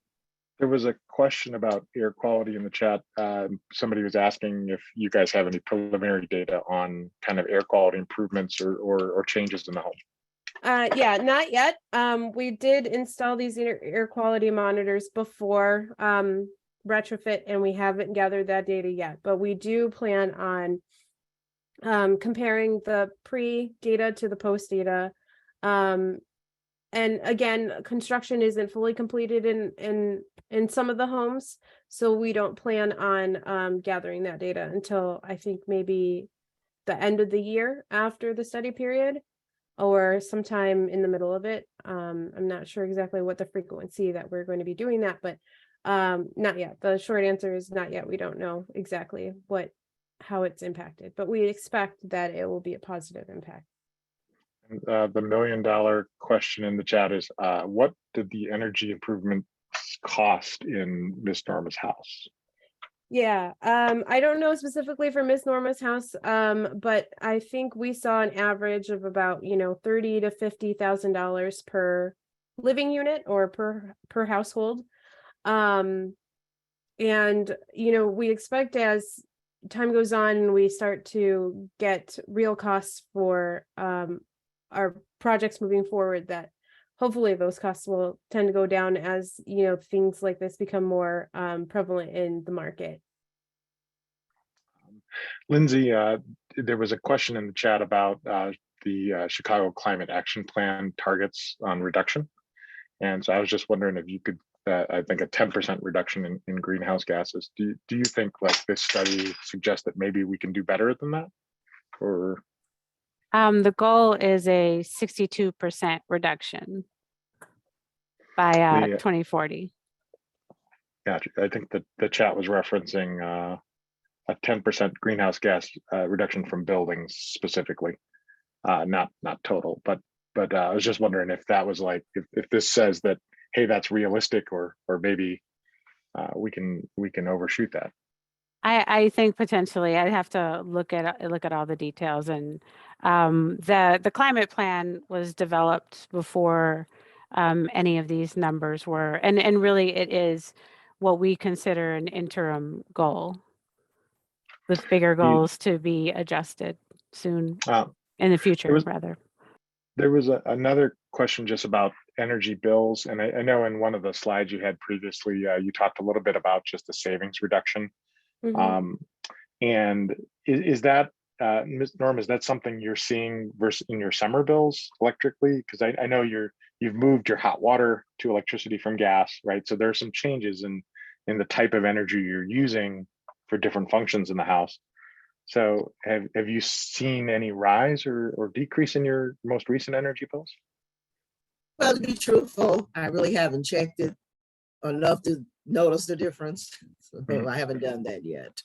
There was a question about air quality in the chat. Somebody was asking if you guys have any preliminary data on kind of air quality improvements or changes in the home. Yeah, not yet. We did install these air quality monitors before retrofit, and we haven't gathered that data yet, but we do plan on comparing the pre data to the post data. And again, construction isn't fully completed in some of the homes, so we don't plan on gathering that data until I think maybe the end of the year after the study period, or sometime in the middle of it. I'm not sure exactly what the frequency that we're going to be doing that, but not yet. The short answer is not yet. We don't know exactly how it's impacted, but we expect that it will be a positive impact. The $1 million question in the chat is, what did the energy improvements cost in Miss Norma's house? Yeah, I don't know specifically for Miss Norma's house, but I think we saw an average of about $30,000 to $50,000 per living unit or per household, and we expect as time goes on and we start to get real costs for our projects moving forward, that hopefully those costs will tend to go down as things like this become more prevalent in the market. Lindsay, there was a question in the chat about the Chicago Climate Action Plan targets on reduction. And so I was just wondering if you could, I think a 10% reduction in greenhouse gases. Do you think like this study suggests that maybe we can do better than that? Or the goal is a 62% reduction by 2040. Gotcha. I think that the chat was referencing a 10% greenhouse gas reduction from buildings specifically, not total. But I was just wondering if that was like if this says that, hey, that's realistic, or maybe we can overshoot that. I think potentially I'd have to look at all the details, and the climate plan was developed before any of these numbers were, and really it is what we consider an interim goal, with bigger goals to be adjusted soon in the future, rather. There was another question just about energy bills, and I know in one of the slides you had previously, you talked a little bit about just the savings reduction. Mm-hmm. And is that, Ms. Norm, is that something you're seeing versus in your summer bills electrically? Because I know you've moved your hot water to electricity from gas, right? So there are some changes in the type of energy you're using for different functions in the house. So have you seen any rise or decrease in your most recent energy bills? Well, to be truthful, I really haven't checked it enough to notice the difference. So Mhm. I haven't done that yet.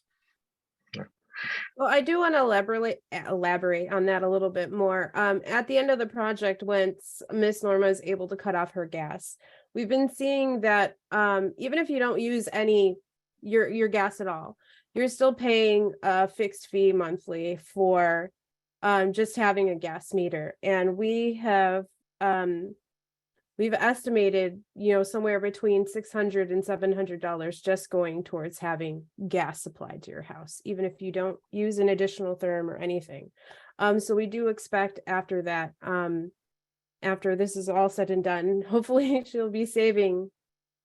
Well, I do want to elaborate on that a little bit more. At the end of the project, once Miss Norma is able to cut off her gas, we've been seeing that even if you don't use any your gas at all, you're still paying a fixed fee monthly for just having a gas meter. And we've estimated, somewhere between $600 and $700 just going towards having gas supplied to your house, even if you don't use an additional therm or anything. So we do expect after that, after this is all said and done, hopefully she'll be saving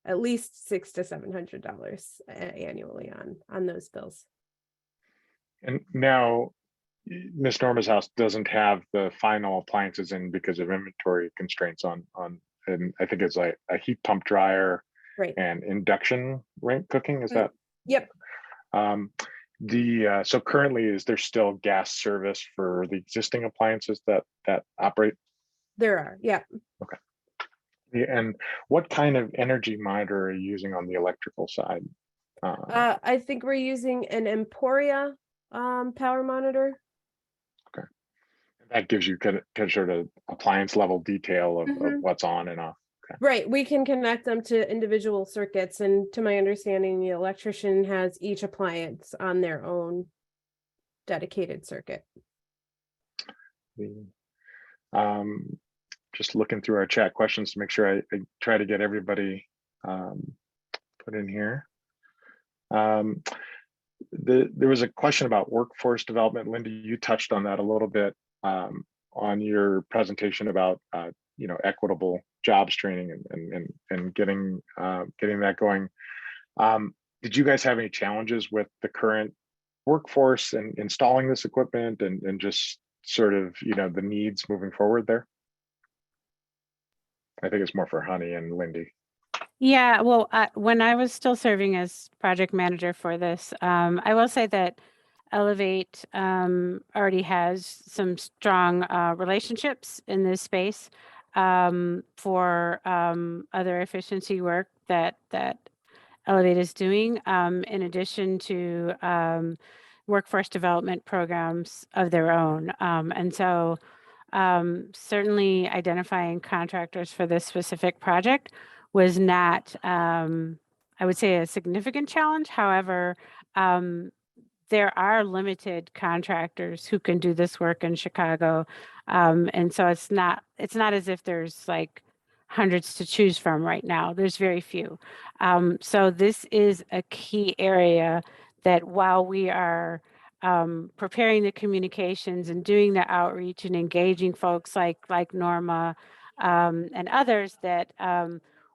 at least $600 to $700 annually on those bills. And now Miss Norma's house doesn't have the final appliances in because of inventory constraints on, and I think it's like a heat pump dryer Right. and induction rank cooking. Is that? Yep. So currently, is there still gas service for the existing appliances that operate? There are. Yeah. Okay. And what kind of energy monitor are you using on the electrical side? I think we're using an Emporia power monitor. That gives you kind of sort of appliance level detail of Mhm. what's on and off. Okay. Right, we can connect them to individual circuits, and to my understanding, the electrician has each appliance on their own dedicated circuit. Just looking through our chat questions to make sure I try to get everybody put in here. There was a question about workforce development. Linda, you touched on that a little bit on your presentation about equitable jobs training and getting that going. Did you guys have any challenges with the current workforce and installing this equipment and just sort of the needs moving forward there? I think it's more for Honey and Lindy. Yeah, well, when I was still serving as project manager for this, I will say that Elevate already has some strong relationships in this space for other efficiency work that Elevate is doing, in addition to workforce development programs of their own. And so certainly identifying contractors for this specific project was not, I would say, a significant challenge. However, there are limited contractors who can do this work in Chicago. And so it's not as if there's like hundreds to choose from right now. There's very few. So this is a key area that while we are preparing the communications and doing the outreach and engaging folks like Norma and others, that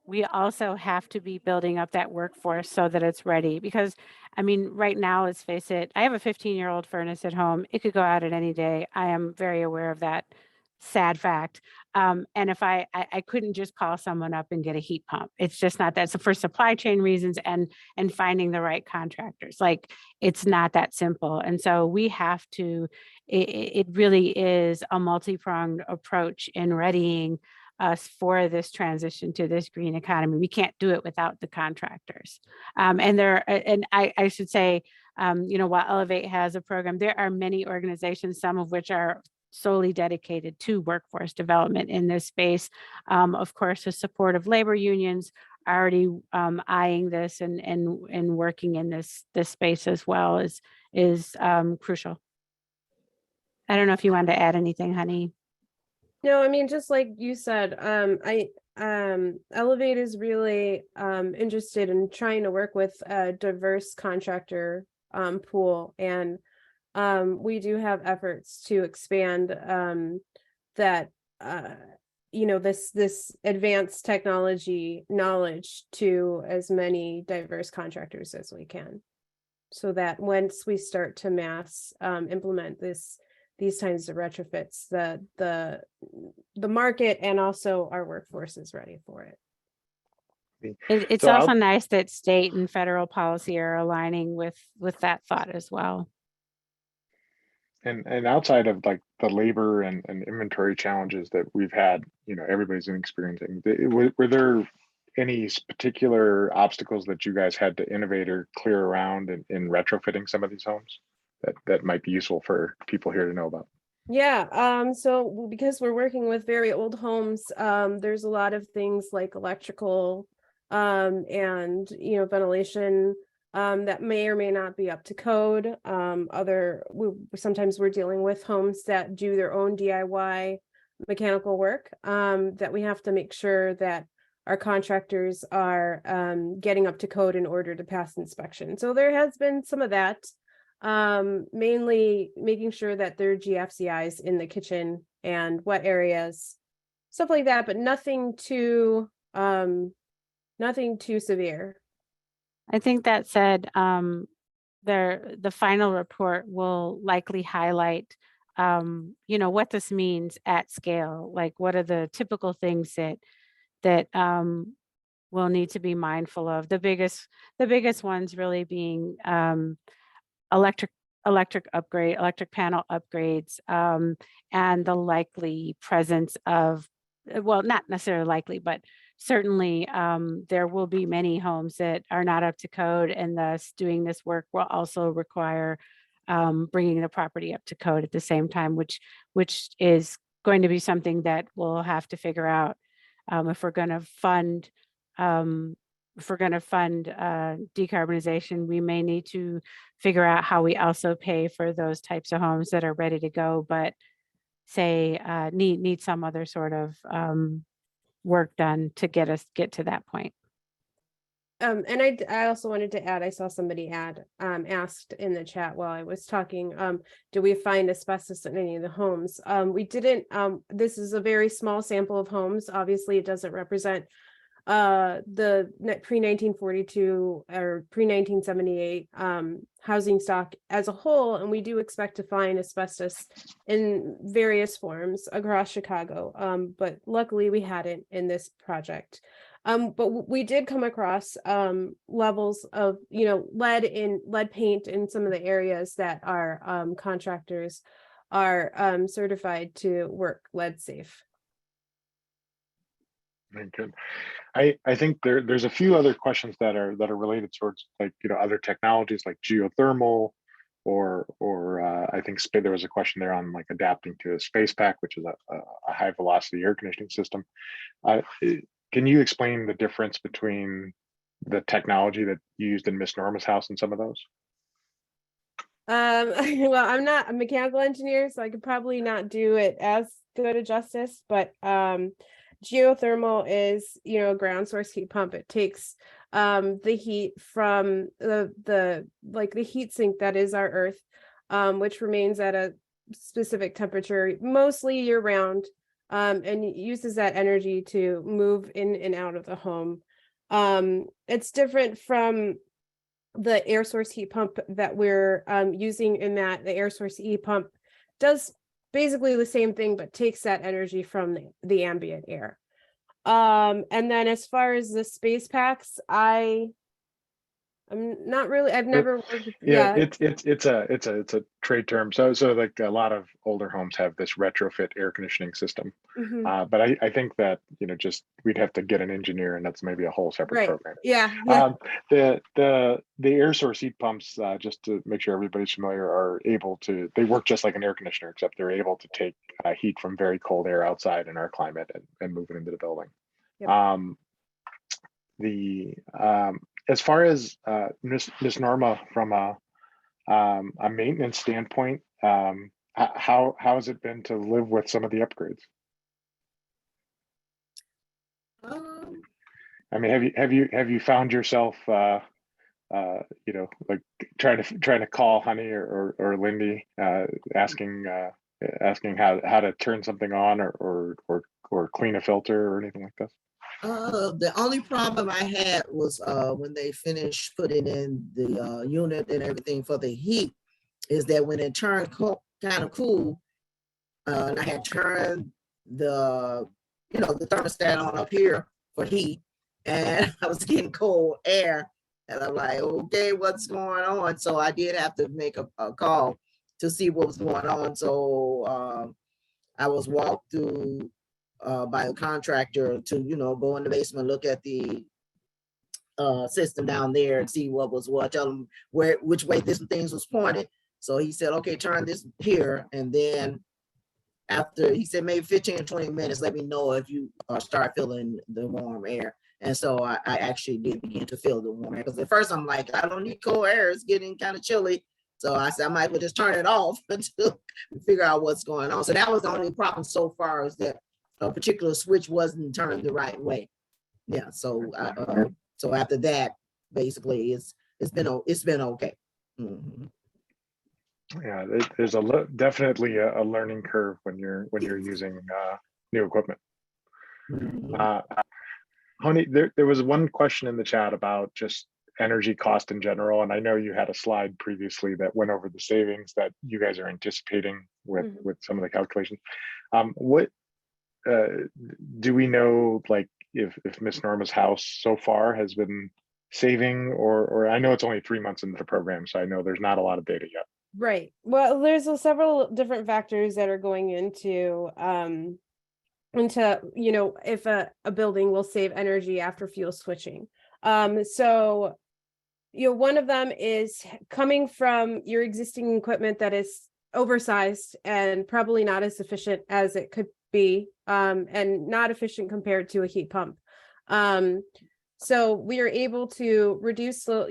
we also have to be building up that workforce so that it's ready. Because I mean, right now, let's face it, I have a 15-year-old furnace at home. It could go out at any day. I am very aware of that sad fact. And if I couldn't just call someone up and get a heat pump. It's just not that. So for supply chain reasons and finding the right contractors, like it's not that simple. And so we have to, it really is a multi-pronged approach in readying us for this transition to this green economy. We can't do it without the contractors. And I should say, while Elevate has a program, there are many organizations, some of which are solely dedicated to workforce development in this space. Of course, the support of labor unions are already eyeing this and working in this space as well is crucial. I don't know if you wanted to add anything, Honey. No, I mean, just like you said, Elevate is really interested in trying to work with a diverse contractor pool, and we do have efforts to expand that this advanced technology knowledge to as many diverse contractors as we can, so that once we start to mass implement these kinds of retrofits, the market and also our workforce is ready for it. It's So also nice that state and federal policy are aligning with that thought as well. And outside of like the labor and inventory challenges that we've had, everybody's been experiencing, were there any particular obstacles that you guys had to innovate or clear around in retrofitting some of these homes that might be useful for people here to know about? Yeah, so because we're working with very old homes, there's a lot of things like electrical, and, ventilation, that may or may not be up to code. Sometimes we're dealing with homes that do their own DIY mechanical work, that we have to make sure that our contractors are, getting up to code in order to pass inspection. So there has been some of that. Mainly making sure that there are GFCIs in the kitchen and wet areas, stuff like that, but nothing too severe. I think that said, the final report will likely highlight, what this means at scale. Like, what are the typical things that we'll need to be mindful of. The biggest ones really being electric panel upgrades, and the likely presence of, well, not necessarily likely, but certainly there will be many homes that are not up to code, and thus doing this work will also require bringing the property up to code at the same time, which is going to be something that we'll have to figure out if we're going to fund decarbonization. We may need to figure out how we also pay for those types of homes that are ready to go, but say need some other sort of work done to get to that point. And I also wanted to add, I saw somebody asked in the chat while I was talking, do we find asbestos in any of the homes? We didn't. This is a very small sample of homes. Obviously, it doesn't represent the pre-1942 or pre-1978 housing stock as a whole, and we do expect to find asbestos in various forms across Chicago, but luckily we hadn't in this project. But we did come across levels of lead paint in some of the areas that our contractors are certified to work lead safe. Very good. I think there's a few other questions that are related towards, like, other technologies like geothermal, or I think there was a question there on like adapting to a space pack, which is a high velocity air conditioning system. Can you explain the difference between the technology that you used in Miss Norma's house and some of those? Well, I'm not a mechanical engineer, so I could probably not do it as good a justice, but geothermal is, a ground source heat pump. It takes the heat from the heat sink that is our earth, which remains at a specific temperature mostly year round, and uses that energy to move in and out of the home. It's different from the air source heat pump that we're using, in that the air source heat pump does basically the same thing, but takes that energy from the ambient air. And then as far as the space packs, I'm not really, I've never worked with, yeah. It's a trade term. So like a lot of older homes have this retrofit air conditioning system. Mhm. But I think that, just we'd have to get an engineer, and that's maybe a whole separate Right. program. Yeah. The air source heat pumps, just to make sure everybody's familiar, are able to, they work just like an air conditioner, except they're able to take heat from very cold air outside in our climate and move it into the building. Yep. As far as Miss Norma, from a maintenance standpoint, how has it been to live with some of the upgrades? I mean, have you found yourself like trying to call Honey or Lindy, asking how to turn something on or clean a filter or anything like this? The only problem I had was when they finished putting in the unit and everything for the heat, is that when it turned kind of cool, and I had turned the thermostat on up here for heat, and I was getting cold air, and I'm like, okay, what's going on? So I did have to make a call to see what was going on. So I was walked through by a contractor to, go in the basement, look at the system down there and see what was what, tell him which way this things was pointed. So he said, okay, turn this here. And then after, he said, maybe 15 or 20 minutes, let me know if you start feeling the warm air. And so I actually did begin to feel the warm air, because at first I'm like, I don't need cold air, it's getting kind of chilly. So I said, I might as well just turn it off until we figure out what's going on. So that was the only problem so far, is that a particular switch wasn't turned the right way. Yeah, so so after that, basically, it's been okay. Mm-hmm. Yeah, there's definitely a learning curve when you're using new equipment. Honey, there was one question in the chat about just energy cost in general, and I know you had a slide previously that went over the savings that you guys are anticipating with some of the calculations. What do we know, like, if Miss Norma's house so far has been saving, or I know it's only 3 months into the program, so I know there's not a lot of data yet. Right. Well, there's several different factors that are going into if a building will save energy after fuel switching. So, one of them is coming from your existing equipment that is oversized and probably not as efficient as it could be, and not efficient compared to a heat pump. So we are able to reduce the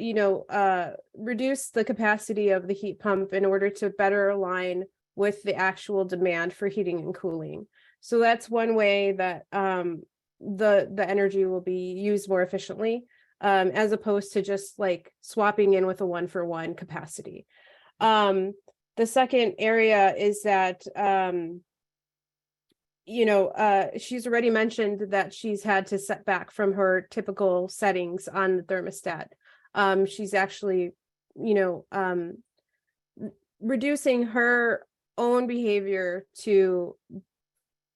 capacity of the heat pump in order to better align with the actual demand for heating and cooling. So that's one way that the energy will be used more efficiently, as opposed to just like swapping in with a 1-for-1 capacity. The second area is that she's already mentioned that she's had to set back from her typical settings on the thermostat. She's actually, reducing her own behavior to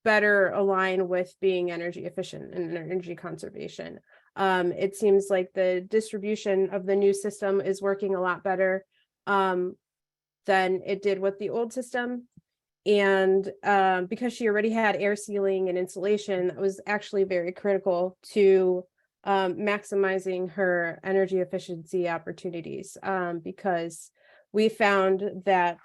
better align with being energy efficient and energy conservation. It seems like the distribution of the new system is working a lot better than it did with the old system. And because she already had air sealing and insulation, that was actually very critical to maximizing her energy efficiency opportunities, because we found that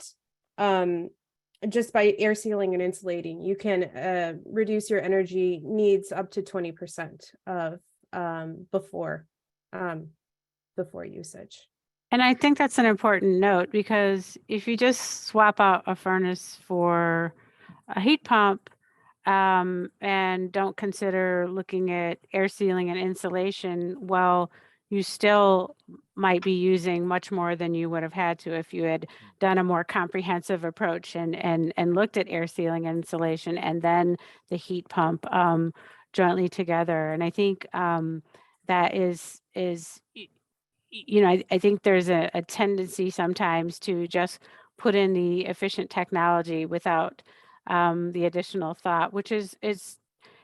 just by air sealing and insulating, you can reduce your energy needs up to 20% of before usage. And I think that's an important note, because if you just swap out a furnace for a heat pump, and don't consider looking at air sealing and insulation, well, you still might be using much more than you would have had to if you had done a more comprehensive approach and looked at air sealing and insulation and then the heat pump jointly together. And I think that is I think there's a tendency sometimes to just put in the efficient technology without the additional thought, which is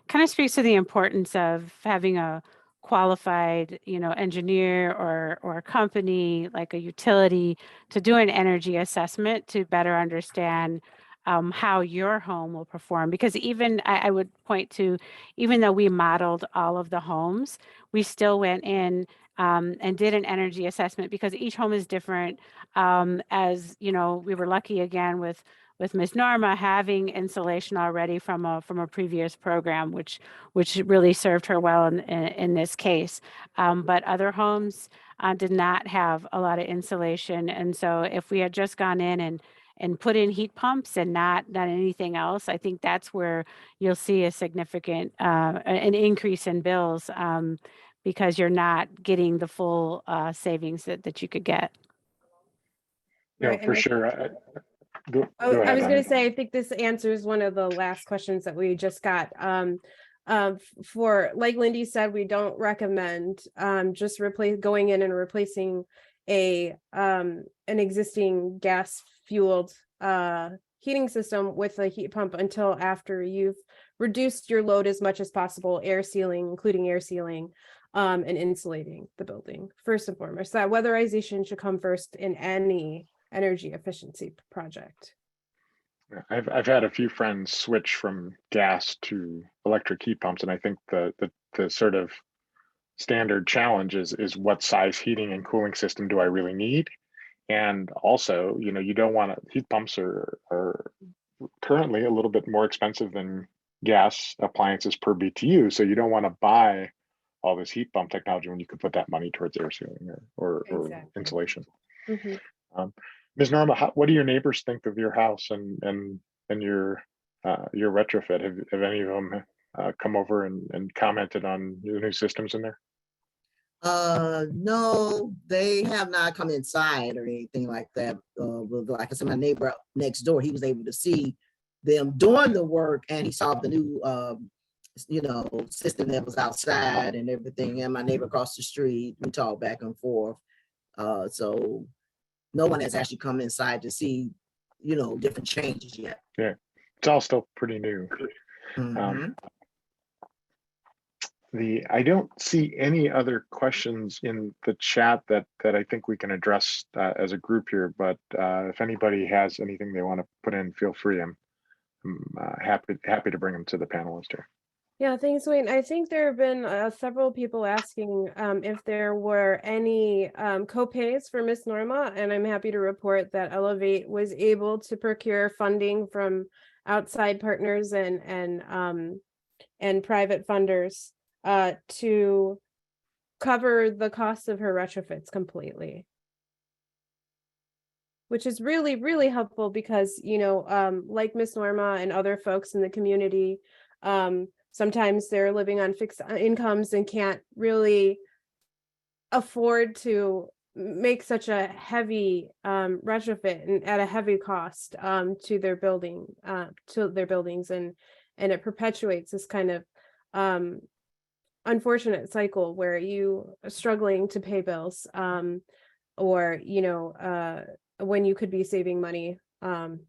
kind of speaks to the importance of having a qualified, engineer or a company like a utility to do an energy assessment to better understand how your home will perform. Because even I would point to, even though we modeled all of the homes, we still went in and did an energy assessment, because each home is different. As we were lucky again with Ms. Norma having insulation already from a previous program, which really served her well in this case. But other homes did not have a lot of insulation, and so if we had just gone in and put in heat pumps and not done anything else, I think that's where you'll see a significant an increase in bills, because you're not getting the full savings that you could get. Right, for sure. Go I ahead, was going Annie. to say, I think this answers one of the last questions that we just got. For, like Lindy said, we don't recommend just going in and replacing an existing gas fueled heating system with a heat pump until after you've reduced your load as much as possible, including air sealing, and insulating the building first and foremost. That weatherization should come first in any energy efficiency project. I've had a few friends switch from gas to electric heat pumps, and I think the sort of standard challenge is what size heating and cooling system do I really need? And also, you don't want to, heat pumps are currently a little bit more expensive than gas appliances per BTU. So you don't want to buy all this heat pump technology when you could put that money towards air sealing or Exactly. insulation. Mhm. Ms. Norma, what do your neighbors think of your house and your retrofit? Have any of them come over and commented on your new systems in there? No, they have not come inside or anything like that. But like I said, my neighbor next door, he was able to see them doing the work, and he saw the new, system that was outside and everything. And my neighbor across the street, we talk back and forth. So no one has actually come inside to see, different changes yet. Yeah, it's all still pretty new. Mhm. I don't see any other questions in the chat that I think we can address as a group here, but if anybody has anything they want to put in, feel free. I'm happy to bring them to the panelist here. Yeah, thanks, Wayne. I think there have been several people asking if there were any co-pays for Miss Norma, and I'm happy to report that Elevate was able to procure funding from outside partners and private funders to cover the cost of her retrofits completely, which is really, really helpful because, like Miss Norma and other folks in the community, sometimes they're living on fixed incomes and can't really afford to make such a heavy retrofit and at a heavy cost to their buildings, and it perpetuates this kind of unfortunate cycle where you are struggling to pay bills, or when you could be saving money on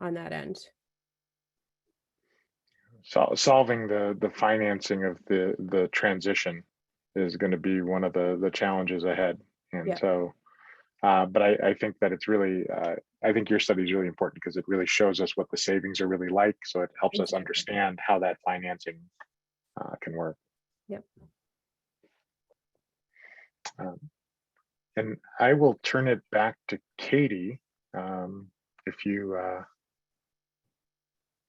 that end. So solving the financing of the transition is going to be one of the challenges ahead. And Yeah. so, but I think that it's really, I think your study is really important because it really shows us what the savings are really like. So it helps us Exactly. understand how that financing can work. Yep. And I will turn it back to Katie. If you,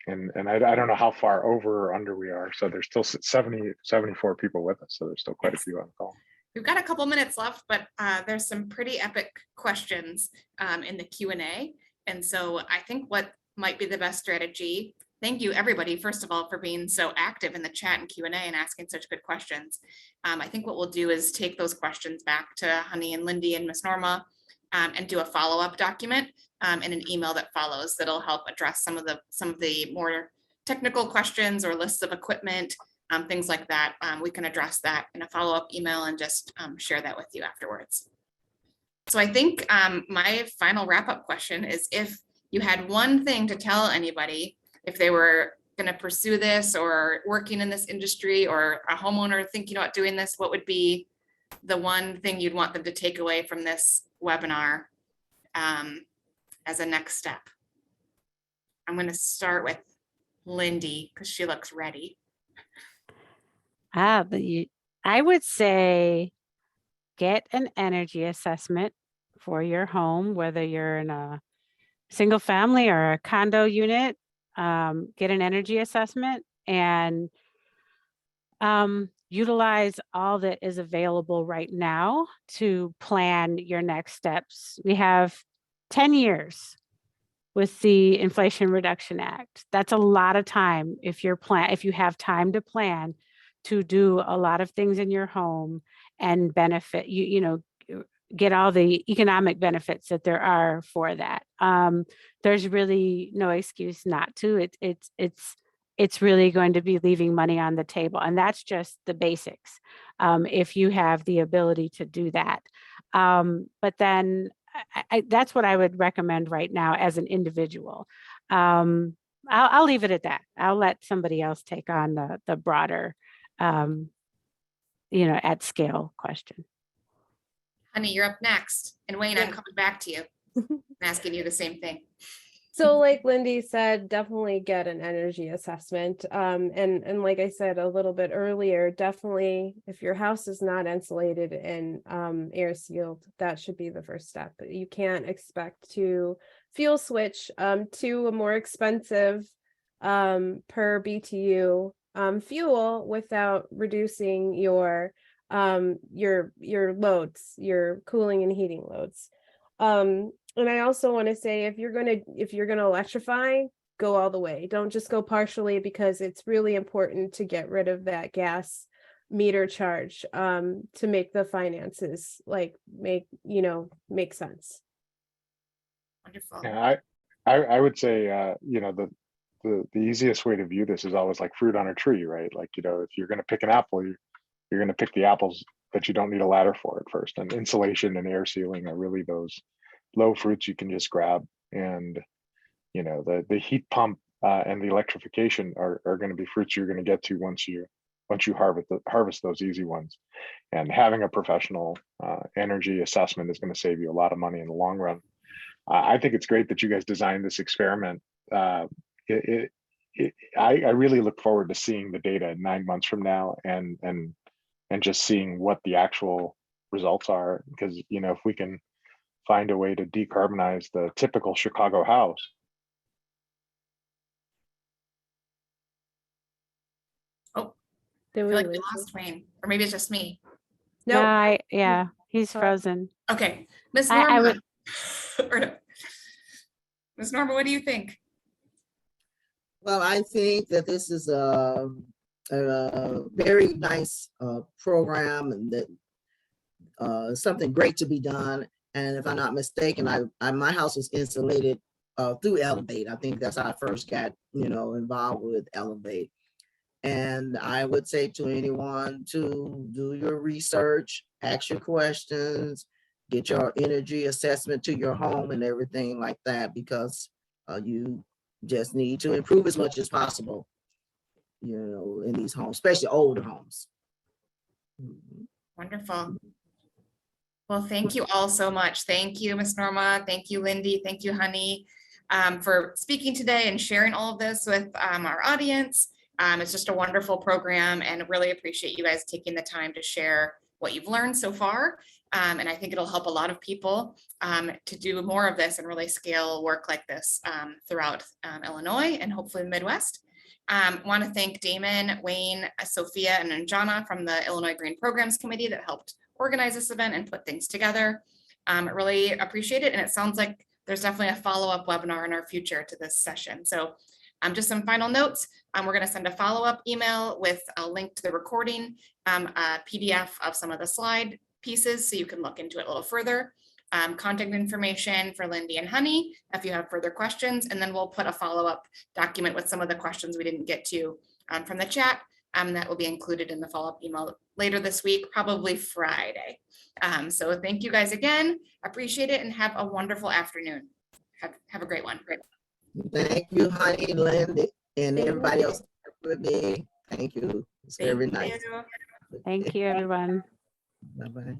and I don't know how far over or under we are. So there's still 74 people with us. So there's still quite a few on the call. We've got a couple minutes left, but there's some pretty epic questions in the Q&A. And so I think what might be the best strategy, thank you everybody, first of all, for being so active in the chat and Q&A and asking such good questions. I think what we'll do is take those questions back to Honey and Lindy and Miss Norma and do a follow-up document in an email that follows that'll help address some of the more technical questions or lists of equipment, things like that. We can address that in a follow-up email and just share that with you afterwards. So I think my final wrap-up question is, if you had one thing to tell anybody, if they were going to pursue this or working in this industry or a homeowner thinking about doing this, what would be the one thing you'd want them to take away from this webinar as a next step? I'm going to start with Lindy because she looks ready. I would say get an energy assessment for your home, whether you're in a single family or a condo unit. Get an energy assessment and utilize all that is available right now to plan your next steps. We have 10 years with the Inflation Reduction Act. That's a lot of time if you have time to plan to do a lot of things in your home and benefit, get all the economic benefits that there are for that. There's really no excuse not to. It's really going to be leaving money on the table, and that's just the basics. If you have the ability to do that, but then that's what I would recommend right now as an individual. I'll leave it at that. I'll let somebody else take on the broader, at scale question. Honey, you're up next. And Wayne, Yeah. I'm coming back to you and asking you the same thing. So like Lindy said, definitely get an energy assessment. And like I said a little bit earlier, definitely if your house is not insulated and air sealed, that should be the first step. You can't expect to fuel switch to a more expensive per BTU fuel without reducing your loads, your cooling and heating loads. And I also want to say, if you're gonna electrify, go all the way. Don't just go partially, because it's really important to get rid of that gas meter charge to make the finances make sense. Wonderful. Yeah, I would say, the easiest way to view this is always like fruit on a tree, right? Like, if you're going to pick an apple, you're going to pick the apples that you don't need a ladder for at first. And insulation and air sealing are really those low fruits you can just grab. And, the heat pump and the electrification are going to be fruits you're going to get to once you harvest those easy ones. And having a professional energy assessment is going to save you a lot of money in the long run. I think it's great that you guys designed this experiment. I really look forward to seeing the data 9 months from now and just seeing what the actual results are. Because, if we can find a way to decarbonize the typical Chicago house. Oh, I Did feel we like we lose lost Wayne, or maybe it's just me. No, Yeah, he's Sorry. frozen. Okay, Miss I Norma. would- Or no. Miss Norma, what do you think? Well, I think that this is a very nice program, and that something great to be done. And if I'm not mistaken, my house was insulated through Elevate. I think that's how I first got involved with Elevate. And I would say to anyone to do your research, ask your questions, get your energy assessment to your home and everything like that, because you just need to improve as much as possible, in these homes, especially older homes. Wonderful. Well, thank you all so much. Thank you, Miss Norma. Thank you, Lindy. Thank you, Honey, for speaking today and sharing all of this with our audience. It's just a wonderful program, and really appreciate you guys taking the time to share what you've learned so far. And I think it'll help a lot of people to do more of this and really scale work like this throughout Illinois and hopefully the Midwest. Want to thank Damon, Wayne, Sophia, and Anjana from the Illinois Green Programs Committee that helped organize this event and put things together. Really appreciate it. And it sounds like there's definitely a follow-up webinar in our future to this session. So just some final notes. We're going to send a follow-up email with a link to the recording, a PDF of some of the slide pieces so you can look into it a little further. Contact information for Lindy and Honey if you have further questions, and then we'll put a follow-up document with some of the questions we didn't get to from the chat that will be included in the follow-up email later this week, probably Friday. So thank you guys again. Appreciate it, and have a wonderful afternoon. Have a great one. Thank you, Honey, Lindy, and everybody else with me. Thank you. It's very nice. Thank you. Thank you, everyone. Bye-bye.